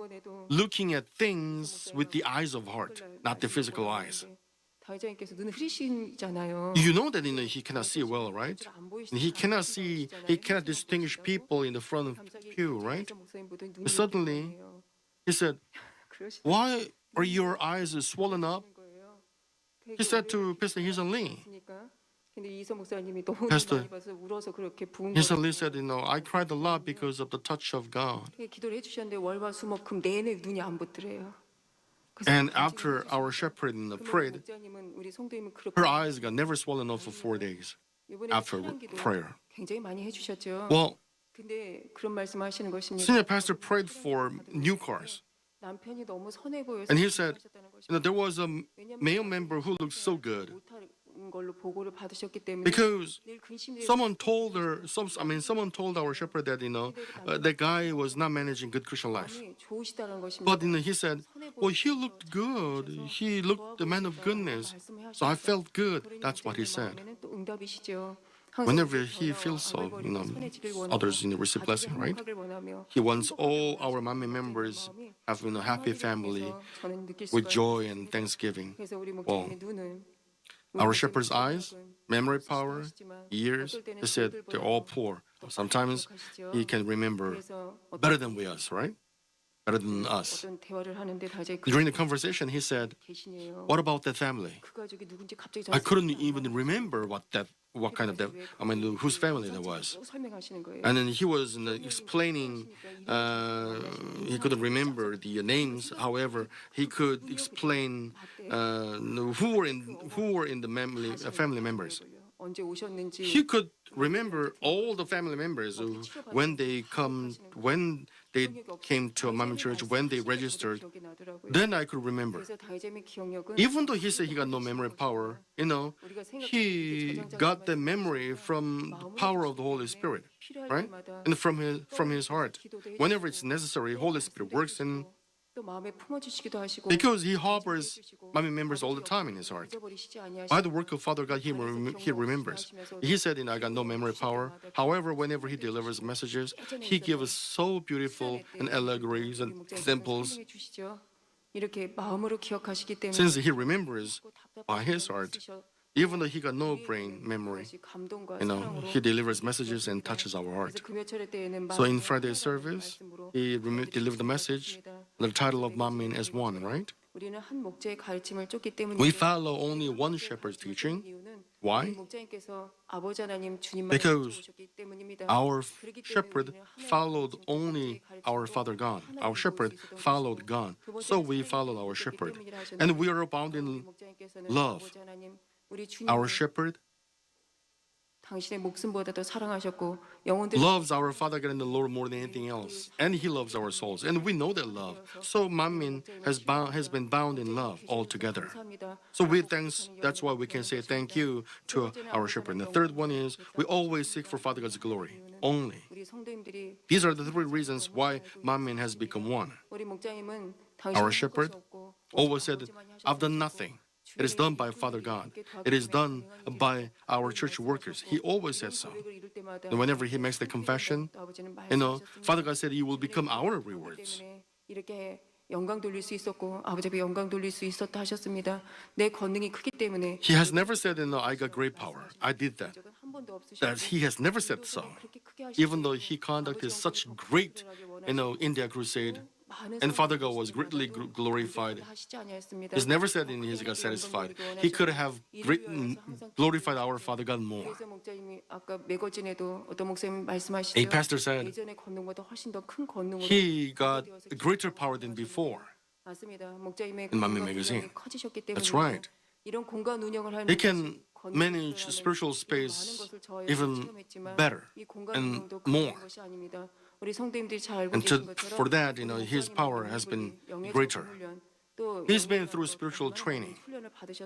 J: looking at things with the eyes of heart, not the physical eyes. You know that he cannot see well, right? He cannot distinguish people in the front of pew, right? Suddenly, he said, why are your eyes swollen up? He said to Pastor Hyun Lee. Pastor Hyun Lee said, I cried a lot because of the touch of God. And after our shepherd prayed, her eyes got never swollen up for 4 days after prayer. Well, Senior Pastor prayed for new cars. And he said, there was a male member who looked so good. Because someone told our shepherd that that guy was not managing good Christian life. But he said, well, he looked good. He looked the man of goodness. So I felt good. That's what he said. Whenever he feels so, others receive blessing, right? He wants all our mommy members have a happy family with joy and thanksgiving. Well, our shepherd's eyes, memory power, ears, he said they're all poor. Sometimes he can remember better than us, right? Better than us. During the conversation, he said, what about that family? I couldn't even remember whose family that was. And then he was explaining, he couldn't remember the names. However, he could explain who were in the family members. He could remember all the family members when they came to Manmin Church, when they registered, then I could remember.
K: 그래서 다이제미 기억력은
J: Even though he said he got no memory power, he got the memory from the power of the Holy Spirit, right? And from his heart. Whenever it's necessary, Holy Spirit works in,
K: 또 마음에 품어주시기도 하시고
J: because he harbors Manmin members all the time in his heart.
K: 잊어버리시지
J: By
K: 아니하시고
J: the work of Father God, he remembers. He said, I got no memory power. However, whenever he delivers messages, he gives so beautiful and allegories and examples.
K: 설명해 주시죠. 이렇게 마음으로 기억하시기 때문에
J: Since he remembers by his heart, even though he got no brain memory,
K: 감동과
J: he delivers messages and touches our heart.
K: 금요철의 때에는
J: So in Friday's service, he delivered the message. The title of Manmin is one, right?
K: 우리는 한 목자의 가르침을 쫓기 때문에
J: We follow only one shepherd's teaching. Why?
K: 목자님께서 아버지 하나님 주님만
J: Because
K: 오셨기 때문입니다.
J: our shepherd followed only our Father God. Our shepherd followed God. So we follow our shepherd. And we are abound in love. Our shepherd
K: 당신의 목숨보다도 사랑하셨고 영혼들
J: loves our Father God and the Lord more than anything else. And he loves our souls. And we know that love. So Manmin has been bound in love altogether. So that's why we can say thank you to our shepherd. And the third one is we always seek for Father God's glory. Only.
K: 우리 성도님들이
J: These are the three reasons why Manmin has become one.
K: 우리 목자님은
J: Our shepherd always said, I've done nothing. It is done by Father God. It is done by our church workers. He always says so. And whenever he makes the confession, Father God said, you will become our rewards.
K: 이렇게 영광 돌릴 수 있었고 아버지께 영광 돌릴 수 있었다 하셨습니다. 내 권능이 크기 때문에
J: He has never said, I got great power. I did that. That he has never said so. Even though he conducted such great, India crusade, and Father God was greatly glorified. He's never said in his got satisfied. He could have glorified our Father God more.
K: 그래서 목자님이 아까 매거진에도 어떤 목사님 말씀하시죠.
J: A pastor said
K: 예전의 권능보다 훨씬 더 큰 권능으로
J: he got greater power than before.
K: 맞습니다. 목자님의
J: In Manmin magazine.
K: 커지셨기 때문에
J: That's right.
K: 이런 공간 운영을 하는
J: He can manage spiritual space even better and more.
K: 우리 성도님들이 잘 알고
J: And
K: 계신 것처럼
J: for that, his power has been greater. He's been through spiritual training,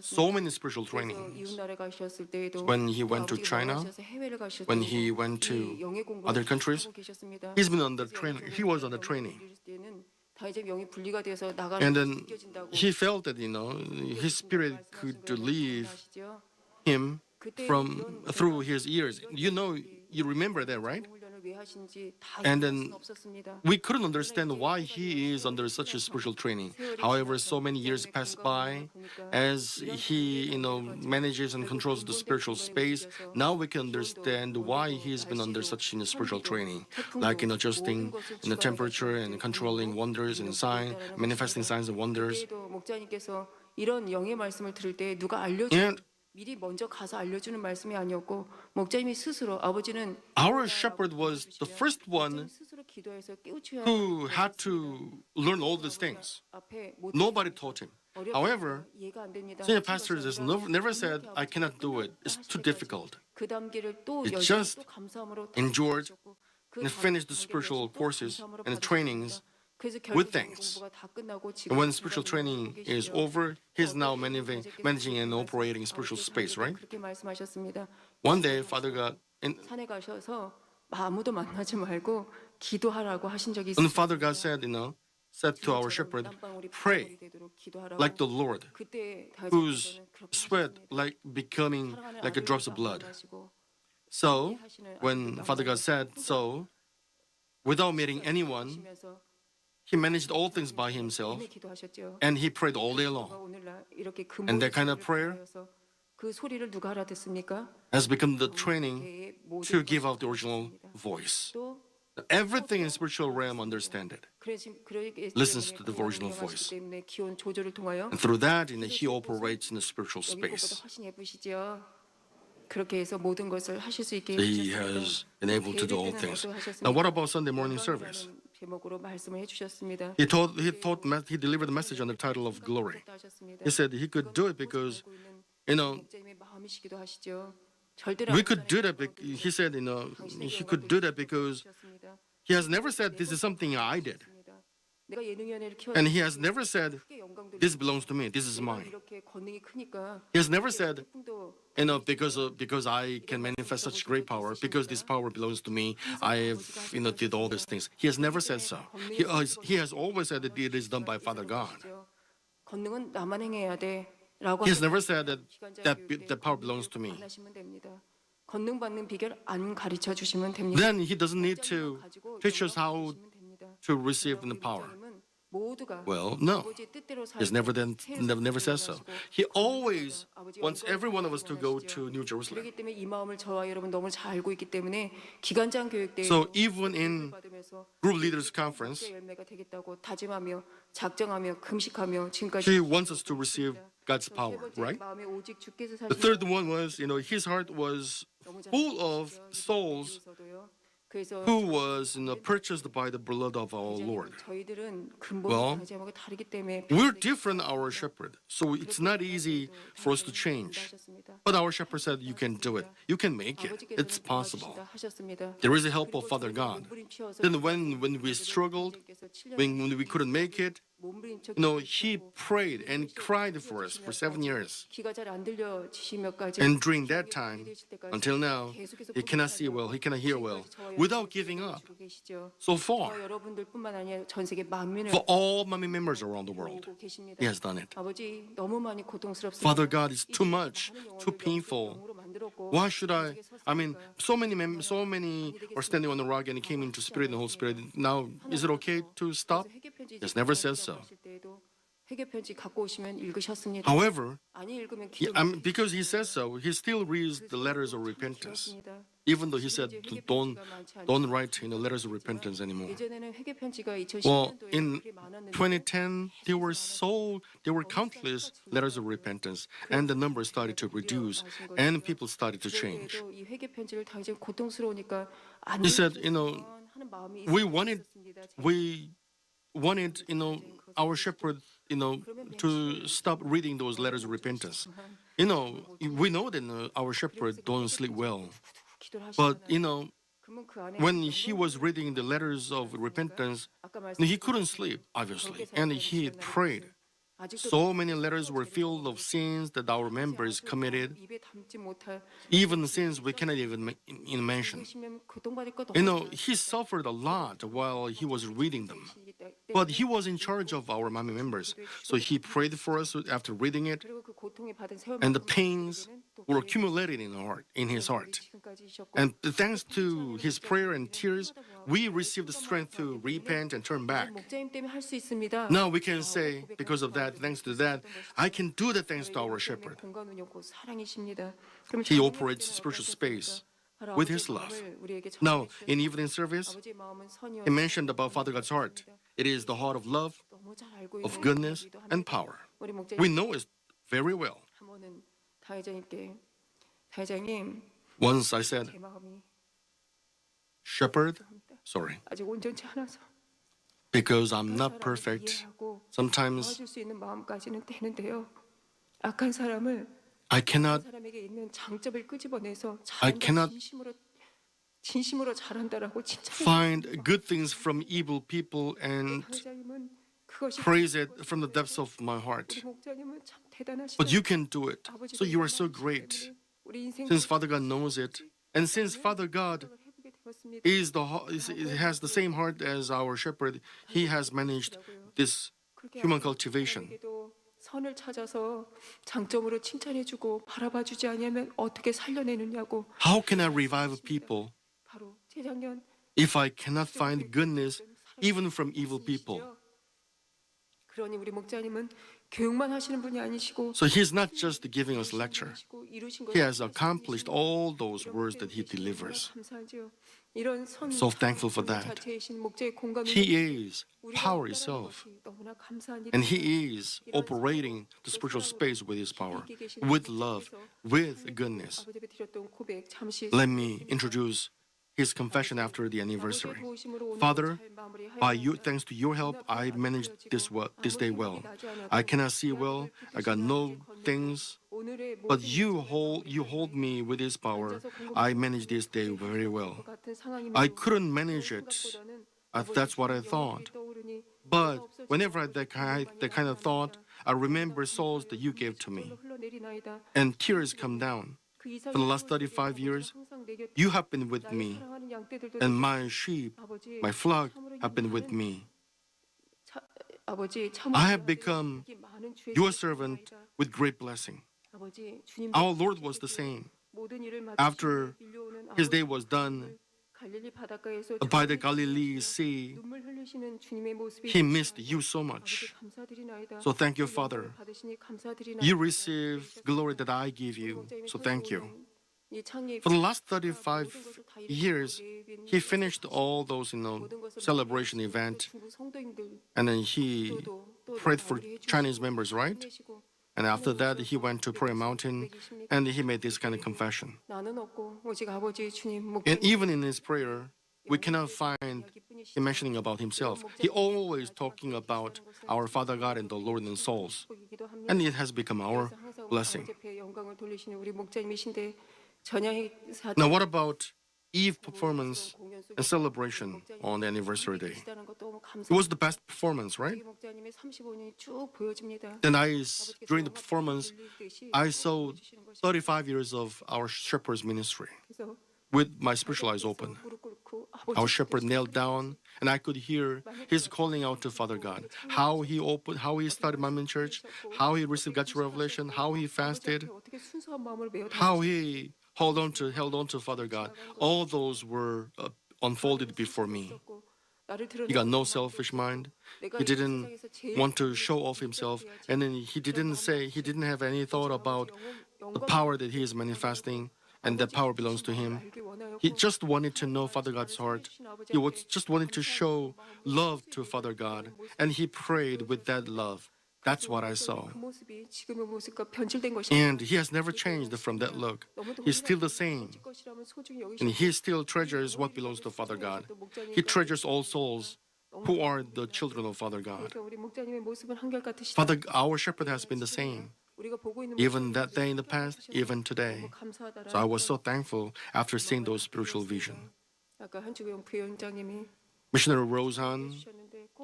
J: so many spiritual trainings. When he went to China, when he went to other countries, he's been under training. He was under training. And then he felt that, his spirit could leave him through his ears. You remember that, right? And then we couldn't understand why he is under such a spiritual training. However, so many years pass by as he, manages and controls the spiritual space. Now we can understand why he's been under such spiritual training, like in adjusting the temperature and controlling wonders and signs, manifesting signs and wonders.
K: 목자님께서 이런 영의 말씀을 들을 때 누가
J: And
K: 미리 먼저 가서 알려주는 말씀이 아니었고 목자님이 스스로 아버지는
J: our shepherd was the first one
K: 스스로 기도해서 깨우쳐야
J: who had to learn all these things. Nobody taught him. However,
K: 이해가 안 됩니다.
J: senior pastors has never said, I cannot do it. It's too difficult.
K: 그 단계를 또
J: It
K: 열심히
J: just
K: 또 감사함으로
J: endured and finished the spiritual courses and trainings with thanks. And when spiritual training is over, he's now managing and operating spiritual space, right?
K: 그렇게 말씀하셨습니다.
J: One day, Father God,
K: 산에 가셔서 아무도 만나지 말고 기도하라고 하신 적이
J: and
K: 있어요.
J: Father God said to our shepherd, pray like the Lord, whose sweat becoming like a drops of blood. So, when Father God said so, without meeting anyone, he managed all things by himself, and he prayed all day long. And that kind of prayer
K: 그 소리를 누가 알아듣습니까?
J: has become the training to give out the original voice. Everything in spiritual realm understand it. Listens to the original voice.
K: 기온 조절을 통하여
J: And through that, he operates in the spiritual space.
K: 훨씬 예쁘시죠? 그렇게 해서 모든 것을 하실 수 있게
J: He has been able to do all things. Now, what about Sunday morning service?
K: 제목으로 말씀을 해주셨습니다.
J: He delivered the message on the title of glory. He said he could do it because,
K: 마음이시기도 하시죠.
J: we could do that. He said, he could do that because He has never said this is something I did.
K: 내가 예능위원회를
J: And he has never said this belongs to me, this is mine.
K: 이렇게 권능이 크니까
J: He has never said,
K: 태풍도
J: because I can manifest such great power, because this power belongs to me, I have did all these things. He has never said so. He has always said that it is done by Father God.
K: 권능은 나만 행해야 돼라고
J: He has never said that power belongs to me.
K: 하시면 됩니다. 권능 받는 비결 안 가르쳐 주시면 됩니다.
J: Then he doesn't need to teach us how to receive the power. Well, no. He's never says so. He always wants every one of us to go to New Jerusalem.
K: 그렇기 때문에 이 마음을 저와 여러분 너무 잘 알고 있기 때문에 기간장 교육 때
J: So even in group leaders conference,
K: 열매가 되겠다고 다짐하며 작정하며 금식하며 지금까지
J: he wants us to receive God's power, right?
K: 마음에 오직 주께서
J: The third one was, his heart was full of souls who was purchased by the blood of our Lord.
K: 저희들은
J: Well,
K: 근본이 제목이 다르기 때문에
J: we're different, our shepherd, so it's not easy for us to change. But our shepherd said, you can do it. You can make it. It's possible. There is a help of Father God. Then when we struggled, when we couldn't make it, he prayed and cried for us for 7 years.
K: 귀가 잘 안 들려지시면까지
J: And during that time, until now, he cannot see well, he cannot hear well, without giving up. So far,
K: 여러분들뿐만 아니라 전 세계 만민을
J: for all Mami members around the world,
K: 보고 계십니다.
J: he has done it.
K: 아버지 너무 많이 고통스럽습니다.
J: Father God, is too much, too painful. Why should I mean, so many are standing on the rock and came into Spirit and the Holy Spirit. Now, is it okay to stop? He has never said so.
K: 회개 편지 갖고 오시면 읽으셨습니다.
J: However,
K: 아니 읽으면
J: because he says so, he still reads the letters of repentance. Even though he said, don't write letters of repentance anymore.
K: 예전에는 회개 편지가
J: Well,
K: 2010년도에
J: in
K: 그렇게 많았는데
J: 2010, there were countless letters of repentance, and the number started to reduce, and people started to change.
K: 이 회개 편지를 다 이제 고통스러우니까 안
J: He said,
K: 읽으셨으면 하는 마음이
J: we wanted, our shepherd, to stop reading those letters of repentance. We know that our shepherd don't sleep well, but when he was reading the letters of repentance, he couldn't sleep, obviously, and he prayed. So many letters were filled of sins that our members committed, even sins we cannot even mention. He suffered a lot while he was reading them. But he was in charge of our Mami members, so he prayed for us after reading it, and the pains were accumulated in his heart. And thanks to his prayer and tears, we received the strength to repent and turn back. Now we can say, because of that, thanks to that, I can do the thanks to our shepherd. He operates spiritual space with his love. Now, in evening service, he mentioned about Father God's heart. It is the heart of love, of goodness, and power. We know it very well. Once I said, Shepherd, sorry, because I'm not perfect. Sometimes I cannot find good things from evil people and praise it from the depths of my heart. But you can do it. So you are so great. Since Father God knows it, and since Father God has the same heart as our shepherd, he has managed this human cultivation.
K: 선을 찾아서 장점으로 칭찬해주고 바라봐주지 않으면 어떻게 살려내느냐고.
J: How can I revive people
K: 바로 재작년
J: if I cannot find goodness even from evil people?
K: 그러니 우리 목자님은 교육만 하시는 분이 아니시고.
J: So he's not just giving us lecture. He has accomplished all those words that he delivers. So thankful for that. He is power itself. And he is operating the spiritual space with his power, with love, with goodness. Let me introduce his confession after the anniversary. Father, thanks to your help, I managed this day well. I cannot see well. I got no things. But you hold me with his power. I managed this day very well. I couldn't manage it That's what I thought. But whenever I had that kind of thought, I remember souls that you gave to me, and tears come down. For the last 35 years, you have been with me, and my sheep, my flock, have been with me. I have become your servant with great blessing. Our Lord was the same. After his day was done by the Galilee Sea, he missed you so much. So thank you, Father. You receive glory that I give you. So thank you. For the last 35 years, he finished all those, celebration event, and then he prayed for Chinese members, right? And after that, he went to Prayer Mountain, and he made this kind of confession. And even in his prayer, we cannot find him mentioning about himself. He always talking about our Father God and the Lord and souls. And it has become our blessing. Now, what about Eve performance and celebration on the anniversary day? It was the best performance, right? Then during the performance, I saw 35 years of our shepherd's ministry with my spiritual eyes open. Our shepherd knelt down, and I could hear his calling out to Father God. How he started Manmin Church, how he received God's revelation, how he fasted, how he held on to Father God. All those were unfolded before me. He got no selfish mind. He didn't want to show off himself, and then he didn't have any thought about the power that he is manifesting, and that power belongs to him. He just wanted to know Father God's heart. He just wanted to show love to Father God, and he prayed with that love. That's what I saw. And he has never changed from that look. He's still the same. And he still treasures what belongs to Father God. He treasures all souls who are the children of Father God. Our shepherd has been the same. Even that day in the past, even today. So I was so thankful after seeing those spiritual visions. Missionary Roseanne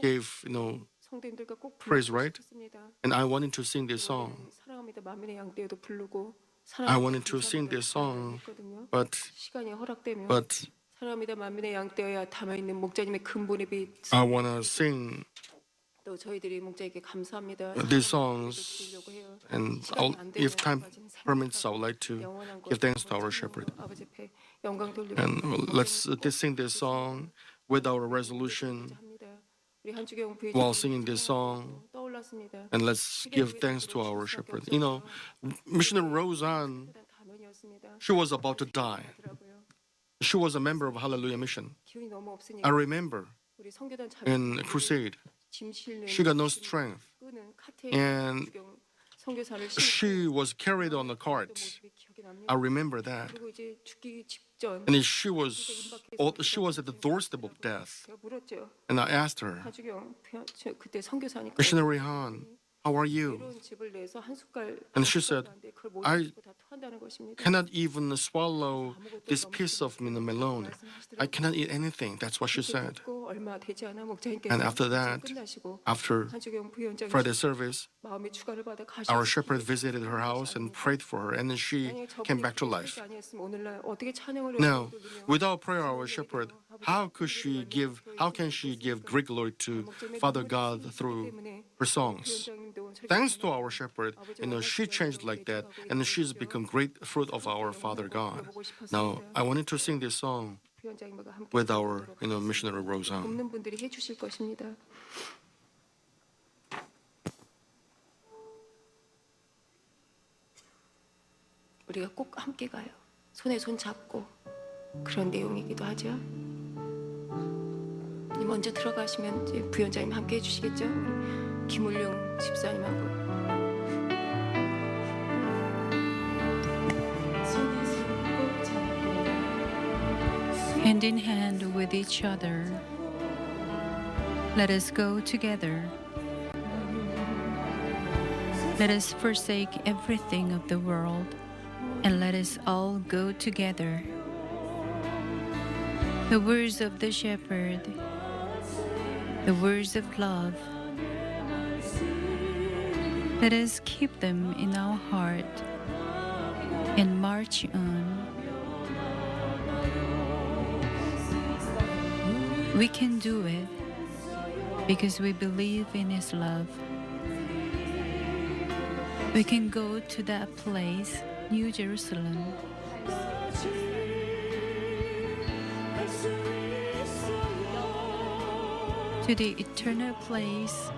J: gave, praise, right? And I wanted to sing this song. I wanted to sing this song, but I want to sing these songs, and if time permits, I would like to give thanks to our shepherd. And let's sing this song with our resolution while singing this song, and let's give thanks to our shepherd. Missionary Roseanne, she was about to die. She was a member of Hallelujah Mission. I remember in a crusade, she got no strength, and she was carried on a cart. I remember that. And she was at the doorstep of death. And I asked her, Missionary Han, how are you? And she said, I cannot even swallow this piece of melon. I cannot eat anything. That's what she said. And after that, after Friday service, our shepherd visited her house and prayed for her, and then she came back to life. Now, without prayer, our shepherd, how can she give great glory to Father God through her songs? Thanks to our shepherd, she changed like that, and she's become great fruit of our Father God. Now, I wanted to sing this song with our, missionary Roseanne.
K: 우리가 꼭 함께 가요. 손에 손 잡고 그런 내용이기도 하죠. 먼저 들어가시면 이제 부위원장님 함께 해주시겠죠? 우리 김울룡 집사님하고.
I: Hand in hand with each other, let us go together. Let us forsake everything of the world, and let us all go together. The words of the shepherd the words of love. Let us keep them in our heart and march on. We can do it because we believe in His love. We can go to that place, New Jerusalem. To the eternal place,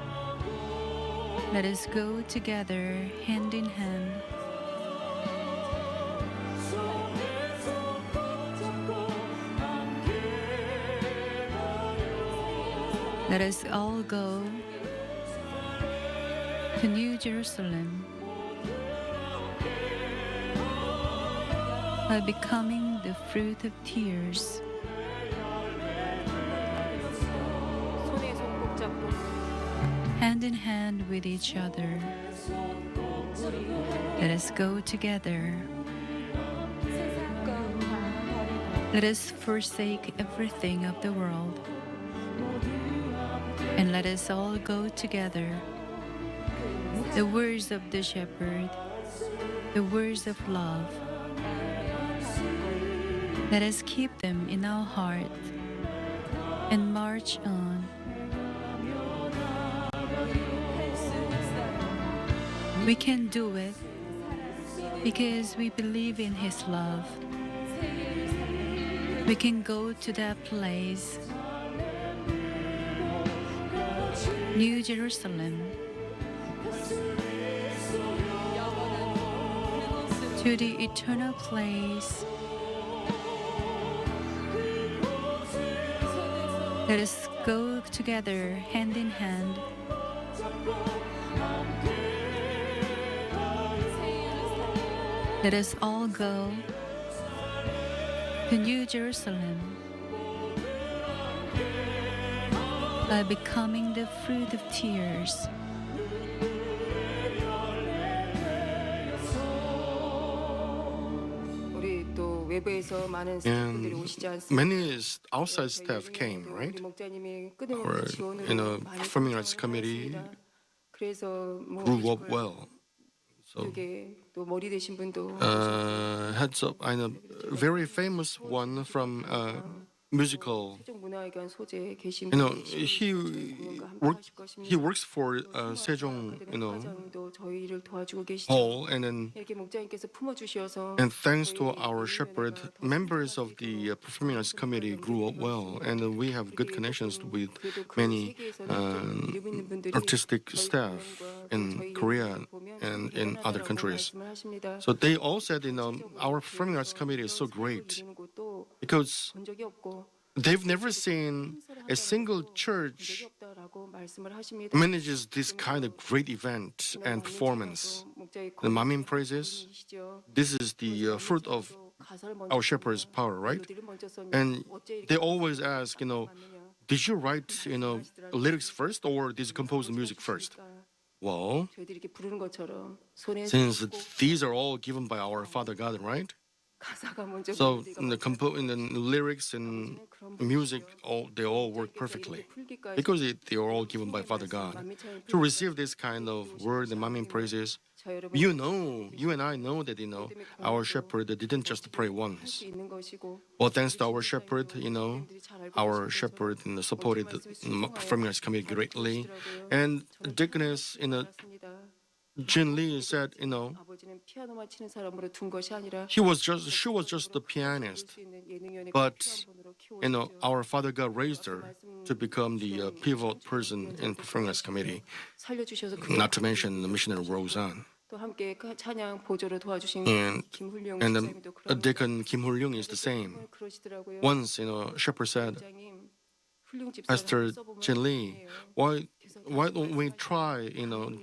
I: let us go together hand in hand. Let us all go to New Jerusalem by becoming the fruit of tears.
K: 손에 손 꼭 잡고
I: Hand in hand with each other. Let us go together. Let us forsake everything of the world. And let us all go together. The words of the shepherd, the words of love. Let us keep them in our heart and march on. We can do it because we believe in His love. We can go to that place, New Jerusalem, to the eternal place. Let us go together hand in hand. Let us all go to New Jerusalem by becoming the fruit of tears.
K: 우리 또 외부에서 많은 스태프분들이 오시지
J: And
K: 않습니까?
J: many outside staff came, right?
K: 우리 목자님이
J: Or,
K: 끊임없이 지원을 많이
J: Performing Arts Committee
K: 해주셨습니다. 그래서 뭐
J: grew up well. So
K: 그게 또 머리 되신 분도
J: heads up, I know, very famous one from musical.
K: 세종 문화회관 소재에 계신
J: You know,
K: 분이
J: he works for Sejong,
K: 과장도 저희를 도와주고 계시죠.
J: Hall, and then
K: 이렇게 목자님께서 품어주셔서
J: and thanks to our shepherd, members of the Performing Arts Committee grew up well, and we have good connections with many artistic staff in Korea and in other countries. So they all said, our Performing Arts Committee is so great because
K: 본 적이 없고
J: they've never seen a single church
K: 없다라고 말씀을 하십니다.
J: manages this kind of great event and performance. The Mamin praises, this is the fruit of our shepherd's power, right? And they always ask, did you write, lyrics first or did you compose the music first? Well,
K: 저희들이 이렇게 부르는 것처럼 손에
J: since these are all given by our Father God, right?
K: 가사가 먼저
J: So in the lyrics and music, they all work perfectly because they are all given by Father God. To receive this kind of word, the Mamin praises, you and I know that our shepherd didn't just pray once. Well, thanks to our shepherd, our shepherd supported the Performing Arts Committee greatly, and Deaconess Jin Lee said,
K: 아버지는 피아노만 치는 사람으로 둔 것이 아니라
J: she was just the pianist, but our Father God raised her to become the pivotal person in Performing Arts Committee.
K: 살려주셔서
J: Not to mention the missionary Roseanne.
K: 또 함께 찬양 보조로 도와주신
J: And
K: 김훌령
J: and
K: 목사님도 그런
J: Deacon Kim Hul-young is the same.
K: 그러시더라고요.
J: Once, shepherd said,
K: 목사님, 훌륭 집사님
J: Pastor
K: 써보면
J: Jin Lee, why don't we try,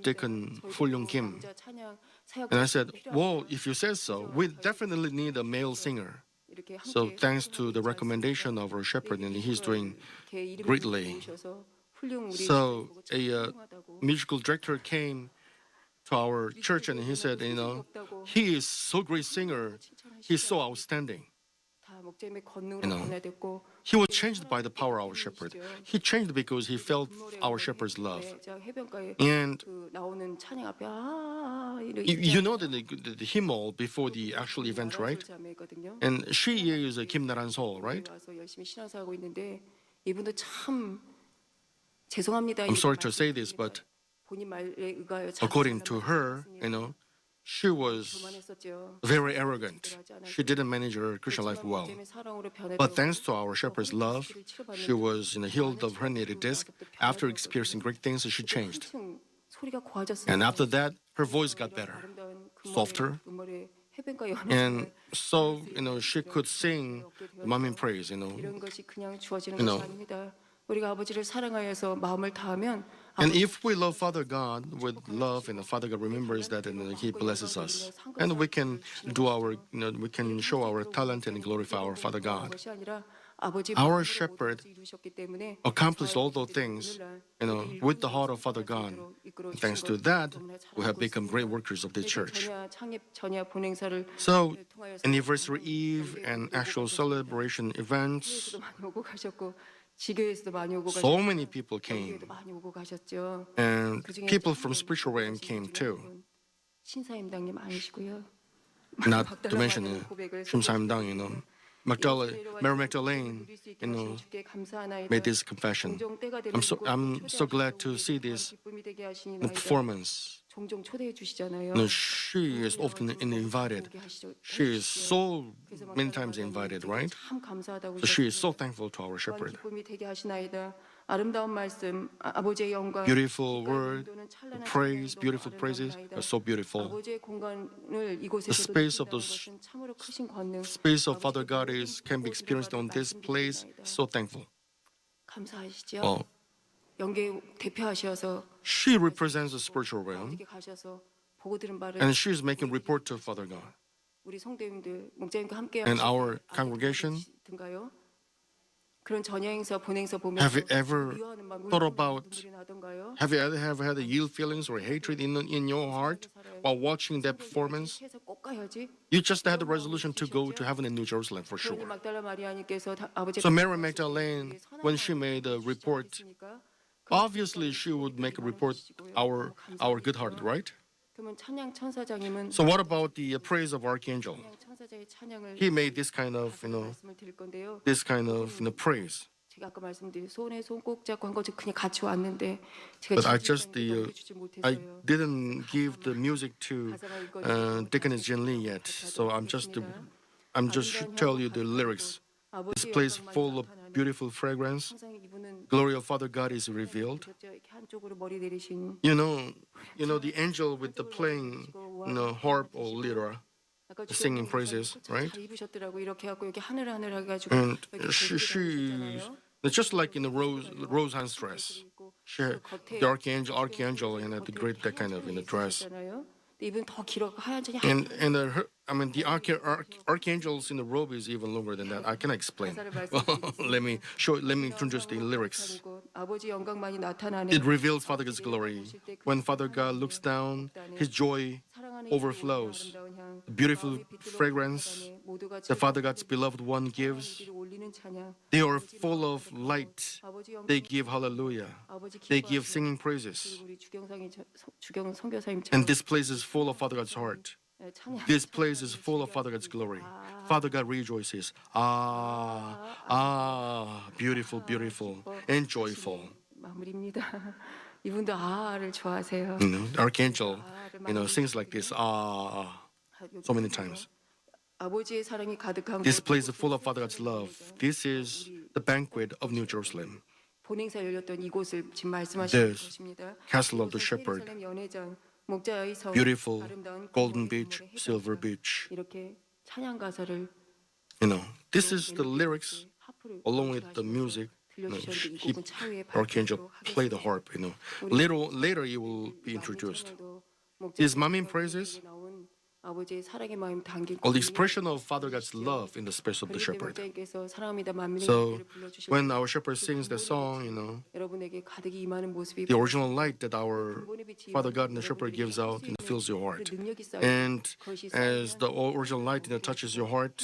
J: Deacon Hul-young Kim?
K: 남자 찬양 사역
J: And I said, well, if you said so, we definitely need a male singer.
K: 이렇게
J: So
K: 함께
J: thanks to the recommendation of our shepherd, and he's doing
K: 이렇게 이름을
J: greatly.
K: 부르셔서 훌륭 우리
J: So
K: 보고 참
J: a
K: 훌륭하다고
J: musical director came to our church and he said, he is so great singer, he's so outstanding.
K: 다 목자님의 권능으로
J: you know,
K: 변화됐고
J: he was changed by the power of our shepherd. He changed because he felt our shepherd's love.
K: 제가 해변가에
J: And
K: 그 나오는 찬양 앞에
J: you know the hymnal before the actual event, right?
K: 자매거든요.
J: And she is Kim Naran Sol, right?
K: 와서 열심히 신앙사하고 있는데 이분도 참 죄송합니다.
J: I'm sorry to say this, but
K: 본인 말에 의하여
J: according to her, she was very arrogant. She didn't manage her Christian life well. But thanks to our shepherd's love, she was healed of herniated disc. After experiencing great things, she changed.
K: 소리가 고와졌어요.
J: And after that, her voice got better, softer.
K: 해변가
J: And so, she could sing Mom in praise,
K: 이런 것이 그냥 주어지는
J: you know.
K: 것이 아닙니다. 우리가 아버지를 사랑하여서 마음을 다하면
J: And if we love Father God with love, and Father God remembers that, and He blesses us, and we can do we can show our talent and glorify our Father God.
K: 것이 아니라 아버지
J: Our shepherd
K: 이루셨기 때문에
J: accomplished all those things, with the heart of Father God. And thanks to that, we have become great workers of the church.
K: 창립 전야 본행사를
J: So, anniversary eve and actual celebration events,
K: 많이 오고 가셨고 지교에서도 많이 오고
J: so many people came,
K: 가셨고 많이 오고 가셨죠.
J: and people from spiritual realm came too.
K: 신사임당님 아니시고요.
J: Not to mention Shim Saimdang, Mary Magdalene, made this confession. I'm so glad to see this performance.
K: 종종 초대해 주시잖아요.
J: She is often invited. She is so many times invited, right?
K: 참 감사하다고
J: So she is so thankful to our shepherd.
K: 기쁨이 되게 하시나이다. 아름다운 말씀, 아버지의 영광,
J: Beautiful word, praise, beautiful praises, are so beautiful.
K: 아버지의 공간을 이곳에서
J: The space of those
K: 참으로 크신 권능,
J: space of Father God can be experienced on this place. So thankful.
K: 감사하시죠. 영계 대표하셔서
J: She represents the spiritual realm,
K: 어떻게 가셔서 보고 들은 바를
J: and she is making report to Father God.
K: 우리 성도님들 목자님과 함께
J: And our congregation,
K: 하시던가요? 그런 전야행사 본행사 보면
J: have you ever
K: 미워하는 마음,
J: thought about,
K: 눈물이 나던가요?
J: have you ever had ill feelings or hatred in your heart while watching that performance?
K: 해서 꼭 가야지.
J: You just had the resolution to go to heaven in New Jerusalem for sure.
K: 그러니 막달라 마리아님께서 아버지
J: So Mary Magdalene, when she made a report, obviously she would make a report our good-hearted, right?
K: 그러면 찬양 천사장님은
J: So what about the praise of Archangel?
K: 천사장의 찬양을
J: He made this kind of,
K: 말씀을 드릴 건데요.
J: praise.
K: 제가 아까 말씀드린 손에 손 꼭 잡고 한 거죠. 그냥 같이 왔는데 제가
J: But I just
K: 주지
J: I
K: 못했어요.
J: didn't give the music to Deaconess Jin Lee yet, so I'm just should tell you the lyrics. This place full of beautiful fragrance.
K: 항상 이분은
J: Glory of Father God is revealed.
K: 이렇게 한쪽으로 머리 내리신
J: You know the angel with the playing, harp or lyra,
K: 아까
J: singing praises, right?
K: 잘 입으셨더라고. 이렇게 하고 이렇게 하늘하늘 해가지고
J: And
K: 이렇게
J: she's just like in the Rose Hans dress. The archangel, the great that kind of dress.
K: 있잖아요. 근데 이분 더 길어 하얀 천이
J: And the archangels in the robe is even longer than that. I cannot explain. let me introduce the lyrics.
K: 아버지 영광만이 나타나는
J: It reveals Father God's glory. When Father God looks down, His joy overflows. The beautiful fragrance that Father God's beloved one gives, they are full of light. They give hallelujah. They give singing praises.
K: 우리 주경 선교사님처럼
J: And this place is full of Father God's heart. This place is full of Father God's glory. Father God rejoices. Beautiful, beautiful, and joyful.
K: 마무리입니다. 이분도 아를 좋아하세요.
J: The archangel, sings like this. So many times.
K: 아버지의 사랑이 가득한
J: This place is full of Father God's love. This is the banquet of New Jerusalem.
K: 본행사 열렸던 이곳을 지금 말씀하시는
J: This
K: 것입니다.
J: castle of the shepherd.
K: 예루살렘 연회장, 목자의 성,
J: Beautiful
K: 아름다운
J: golden beach, silver beach.
K: 이렇게 찬양 가사를
J: This is the lyrics along with the music. Archangel play the harp. Later, you will be introduced. His mommy praises.
K: 아버지의 사랑의 마음이 담긴
J: or the expression of Father God's love in the space of the shepherd.
K: 목자님께서 사랑합니다 만민의
J: So
K: 양떼를 불러주실
J: when our shepherd sings the song,
K: 여러분에게 가득히 임하는 모습이
J: the original light that our Father God and the shepherd gives out, fills your heart. And as the original light, touches your heart,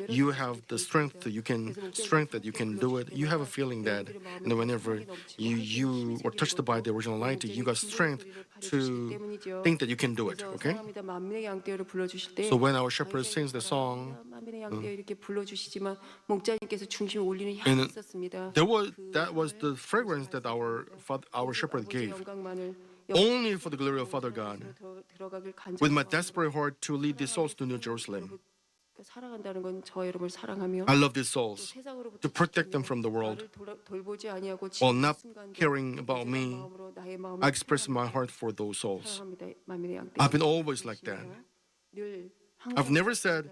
J: you have the strength that you can do it. You have a feeling that, whenever you were touched by the original light, you got strength to think that you can do it. Okay.
K: 사랑합니다 만민의 양떼를 불러주실 때
J: So when our shepherd sings the song,
K: 만민의 양떼 이렇게 불러주시지만 목자님께서 중심을 올리는 향이
J: and
K: 있었습니다.
J: that was the fragrance that our shepherd gave.
K: 영광만을
J: Only for the glory of Father God,
K: 들어가길
J: with my desperate heart to lead these souls to New Jerusalem.
K: 사랑한다는 건 저 여러분을 사랑하며
J: I love these souls, to protect them from the world.
K: 돌보지 아니하고
J: While not caring about me, I express my heart for those souls.
K: 사랑합니다 만민의 양떼.
J: I've been always like that.
K: 늘
J: I've never said,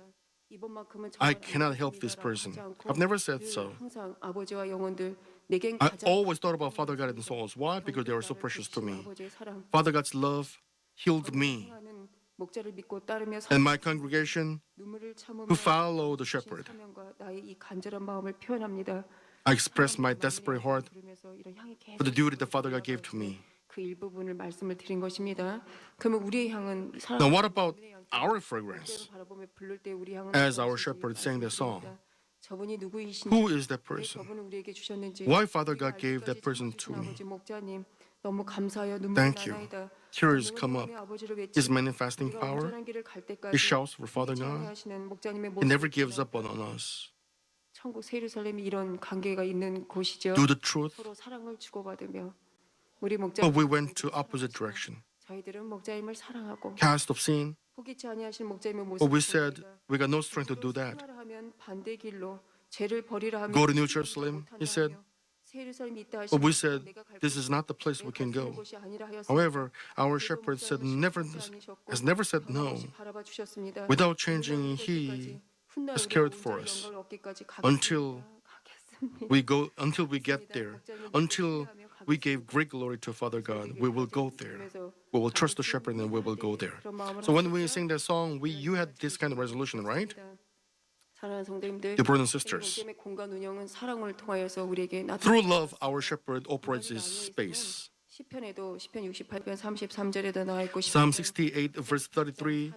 K: 이번만큼은
J: I cannot help this person. I've never said so.
K: 항상 아버지와 영혼들 내겐
J: I
K: 가장
J: always thought about Father God and souls. Why? Because they are so precious to me.
K: 아버지의 사랑
J: Father God's love healed me
K: 사랑하는 목자를 믿고 따르며
J: and my congregation
K: 눈물을 참으며
J: who follow the shepherd.
K: 사명과 나의 이 간절한 마음을 표현합니다.
J: I express my desperate heart
K: 그러면서 이런 향이
J: for the
K: 계속
J: duty that Father God gave to me.
K: 그 일부분을 말씀을 드린 것입니다. 그러면 우리의 향은
J: Now, what
K: 사랑
J: about our fragrance?
K: 바라보며 부를 때 우리 향은
J: As our shepherd sang the song,
K: 저분이 누구이신지
J: who is that
K: 왜
J: person?
K: 저분을 우리에게 주셨는지
J: Why Father God gave that person to me?
K: 아버지 목자님 너무 감사하여 눈물이
J: Thank you.
K: 나나이다.
J: Tears come up.
K: 아버지를
J: His
K: 외치고
J: manifesting
K: 우리가
J: power.
K: 온전한 길을 갈 때까지
J: He shouts for Father God.
K: 하시는 목자님의
J: He never
K: 모습을
J: gives up on us.
K: 천국 새 예루살렘이 이런 관계가 있는 곳이죠.
J: Do the truth.
K: 서로 사랑을 주고받으며 우리
J: But
K: 목자님
J: we went to opposite direction.
K: 저희들은 목자님을 사랑하고
J: Cast of sin.
K: 포기치 아니하시는 목자님의
J: But
K: 모습을
J: we said we got no strength to do that.
K: 하면 반대 길로 죄를 버리라 하면
J: Go to New Jerusalem. He said.
K: 새 예루살렘이 있다
J: But we
K: 하시면
J: said
K: 내가 갈
J: this is not the place we can go.
K: 곳이 아니라 하였으니
J: However, our shepherd said has never said no.
K: 바라봐 주셨습니다.
J: Without changing, he has cared for us until we get there, until we gave great glory to Father God. We will go there. We will trust the shepherd and we will go there. So when we sing that song, you had this kind of resolution, right?
K: 사랑하는 성도님들,
J: Dear brothers and sisters,
K: 목자님의 공간 운영은 사랑을 통하여서 우리에게
J: through love, our shepherd operates this space.
K: 시편에도 시편 68편 33절에도 나와 있고
J: Psalm 68, verse 33,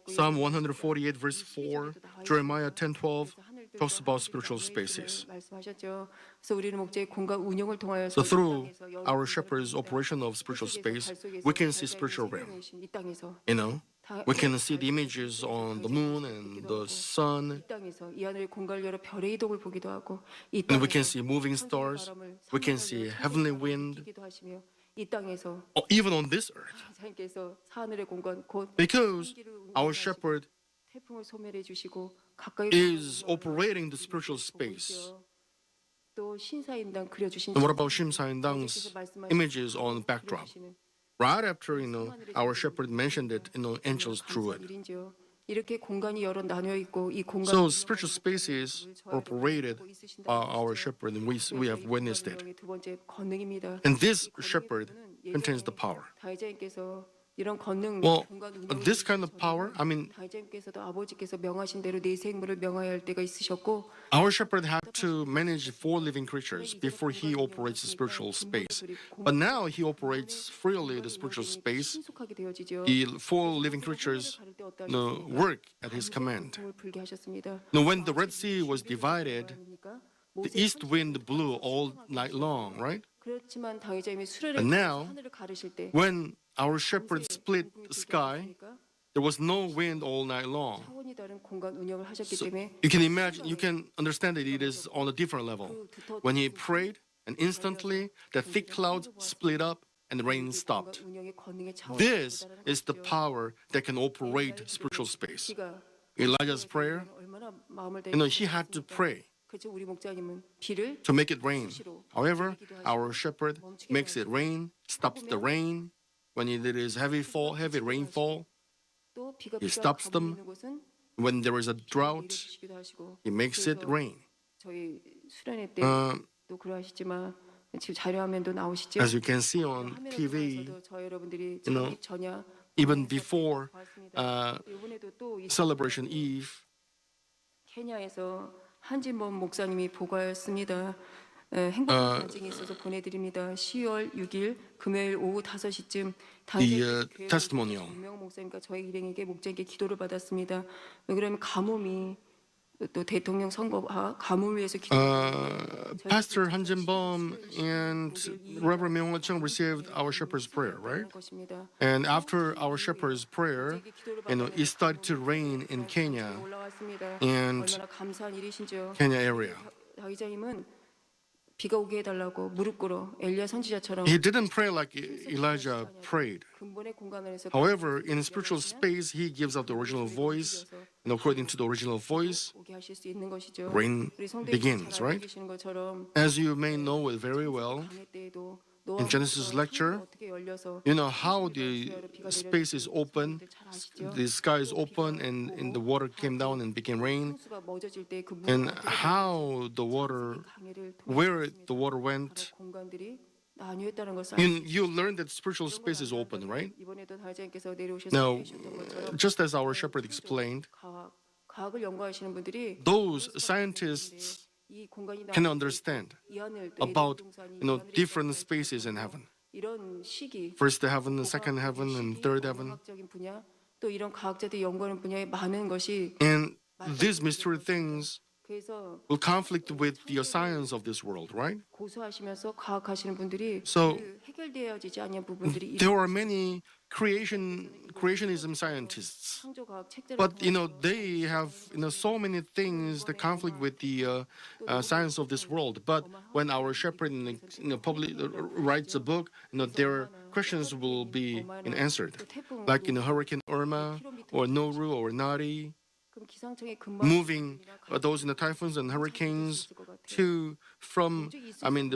J: Psalm 148, verse 4, Jeremiah 10:12 talks about spiritual spaces.
K: 말씀하셨죠. 그래서 우리는 목자의 공간 운영을 통하여서
J: So through our shepherd's operation of spiritual space, we can see spiritual realm.
K: 이 땅에서
J: We can see the images on the moon and the sun.
K: 이 땅에서 이 하늘의 공간을 열어 별의 이동을 보기도 하고 이
J: And we can
K: 땅에서
J: see moving stars. We can see heavenly wind.
K: 하시며 이 땅에서
J: Even on this earth.
K: 하나님께서 하늘의 공간 곧
J: Because our shepherd
K: 태풍을 소멸해 주시고 가까이
J: is operating the spiritual space.
K: 또 신사임당 그려 주신
J: And what about Shimsaindang's images on backdrop? Right after, our shepherd mentioned it, angels drew it.
K: 이렇게 공간이 여러 나뉘어 있고 이 공간
J: So spiritual spaces are operated by our shepherd, and we have witnessed it.
K: 두 번째 권능입니다.
J: And this shepherd contains the power.
K: 다윗자님께서 이런 권능
J: Well,
K: 공간 운영
J: this kind of power,
K: 다윗자님께서도 아버지께서 명하신 대로 네 생물을 명하여 할 때가 있으셨고
J: our shepherd had to manage 4 living creatures before he operates the spiritual space. But now he operates freely the spiritual space.
K: 신속하게 되어지죠.
J: The 4 living creatures work at his command.
K: 불게 하셨습니다.
J: Now, when the Red Sea was divided, the east wind blew all night long, right?
K: 그렇지만 다윗자님이 수레를
J: And now,
K: 하늘을 가르실 때
J: when our shepherd split the sky, there was no wind all night long.
K: 차원이 다른 공간 운영을 하셨기
J: So
K: 때문에
J: you can understand that it is on a different level. When he prayed, and instantly the thick clouds split up and the rain stopped.
K: 운영의 권능의 차원이
J: This is the power that can operate spiritual space. Elijah's prayer,
K: 얼마나 마음을
J: he had to pray
K: 그렇죠. 우리 목자님은 비를
J: to make it rain. However, our shepherd makes it rain, stops the rain. When there is heavy rainfall,
K: 또 비가
J: he stops them. When there is a drought, he makes it rain.
K: 저희 수련회 때도 그러하시지만 지금 자료화면도 나오시죠.
J: As you can see on TV,
K: 저 여러분들이
J: you know,
K: 전야
J: even before
K: 이번에도 또
J: celebration eve.
K: 케냐에서 한진범 목사님이 보고하였습니다. 행복한 간증이 있어서 보내드립니다. 10월 6일 금요일 오후 5시쯤
J: testimonial.
K: 김명 목사님과 저희 일행에게 목자에게 기도를 받았습니다. 왜 그러면 가뭄이 또 대통령 선거와 가뭄을 위해서
J: Pastor Han Jin-bom and Reverend Myung Chung received our shepherd's prayer, right?
K: 것입니다.
J: And after our shepherd's prayer, it started to rain in Kenya
K: 올라왔습니다.
J: and
K: 얼마나 감사한 일이신지요.
J: Kenya area.
K: 다윗자님은 비가 오게 해달라고 무릎 꿇어 엘리야 선지자처럼
J: He didn't pray like Elijah prayed.
K: 근본의 공간에서
J: However, in spiritual space, he gives out the original voice, and according to the original voice,
K: 오게 하실 수 있는 것이죠.
J: rain
K: 우리 성도님이
J: begins,
K: 잘 알고
J: right?
K: 계시는 것처럼
J: As you may know it very well,
K: 강해 때에도
J: in Genesis lecture,
K: 어떻게 열려서
J: you know how the space is open, the sky is open, and the water came down and became rain,
K: 홍수가 멎어질 때그
J: and how the water, where the water went.
K: 공간들이 나뉘었다는 것을
J: You learned that spiritual space is open, right?
K: 이번에도 다윗자님께서 내려오셔서
J: Now,
K: 얘기하셨던 것처럼
J: just as our shepherd explained,
K: 과학을 연구하시는 분들이
J: those scientists
K: 이 공간이
J: can understand
K: 이 안을
J: about different spaces in heaven.
K: 이런 시기
J: First heaven, second heaven, and third heaven.
K: 과학적인 분야 또 이런 과학자들이 연구하는 분야에 많은 것이
J: And these mystery things
K: 그래서
J: will conflict with the science of this world, right?
K: 고수하시면서 과학하시는 분들이
J: So
K: 해결되어지지 않은 부분들이
J: there are many creationism scientists,
K: 창조과학 책자를
J: but they have so many things that conflict with the science of this world. But when our shepherd public writes a book, their questions will be answered, like Hurricane Irma or Noru or Nari,
K: 그럼 기상청의
J: moving those in the typhoons and hurricanes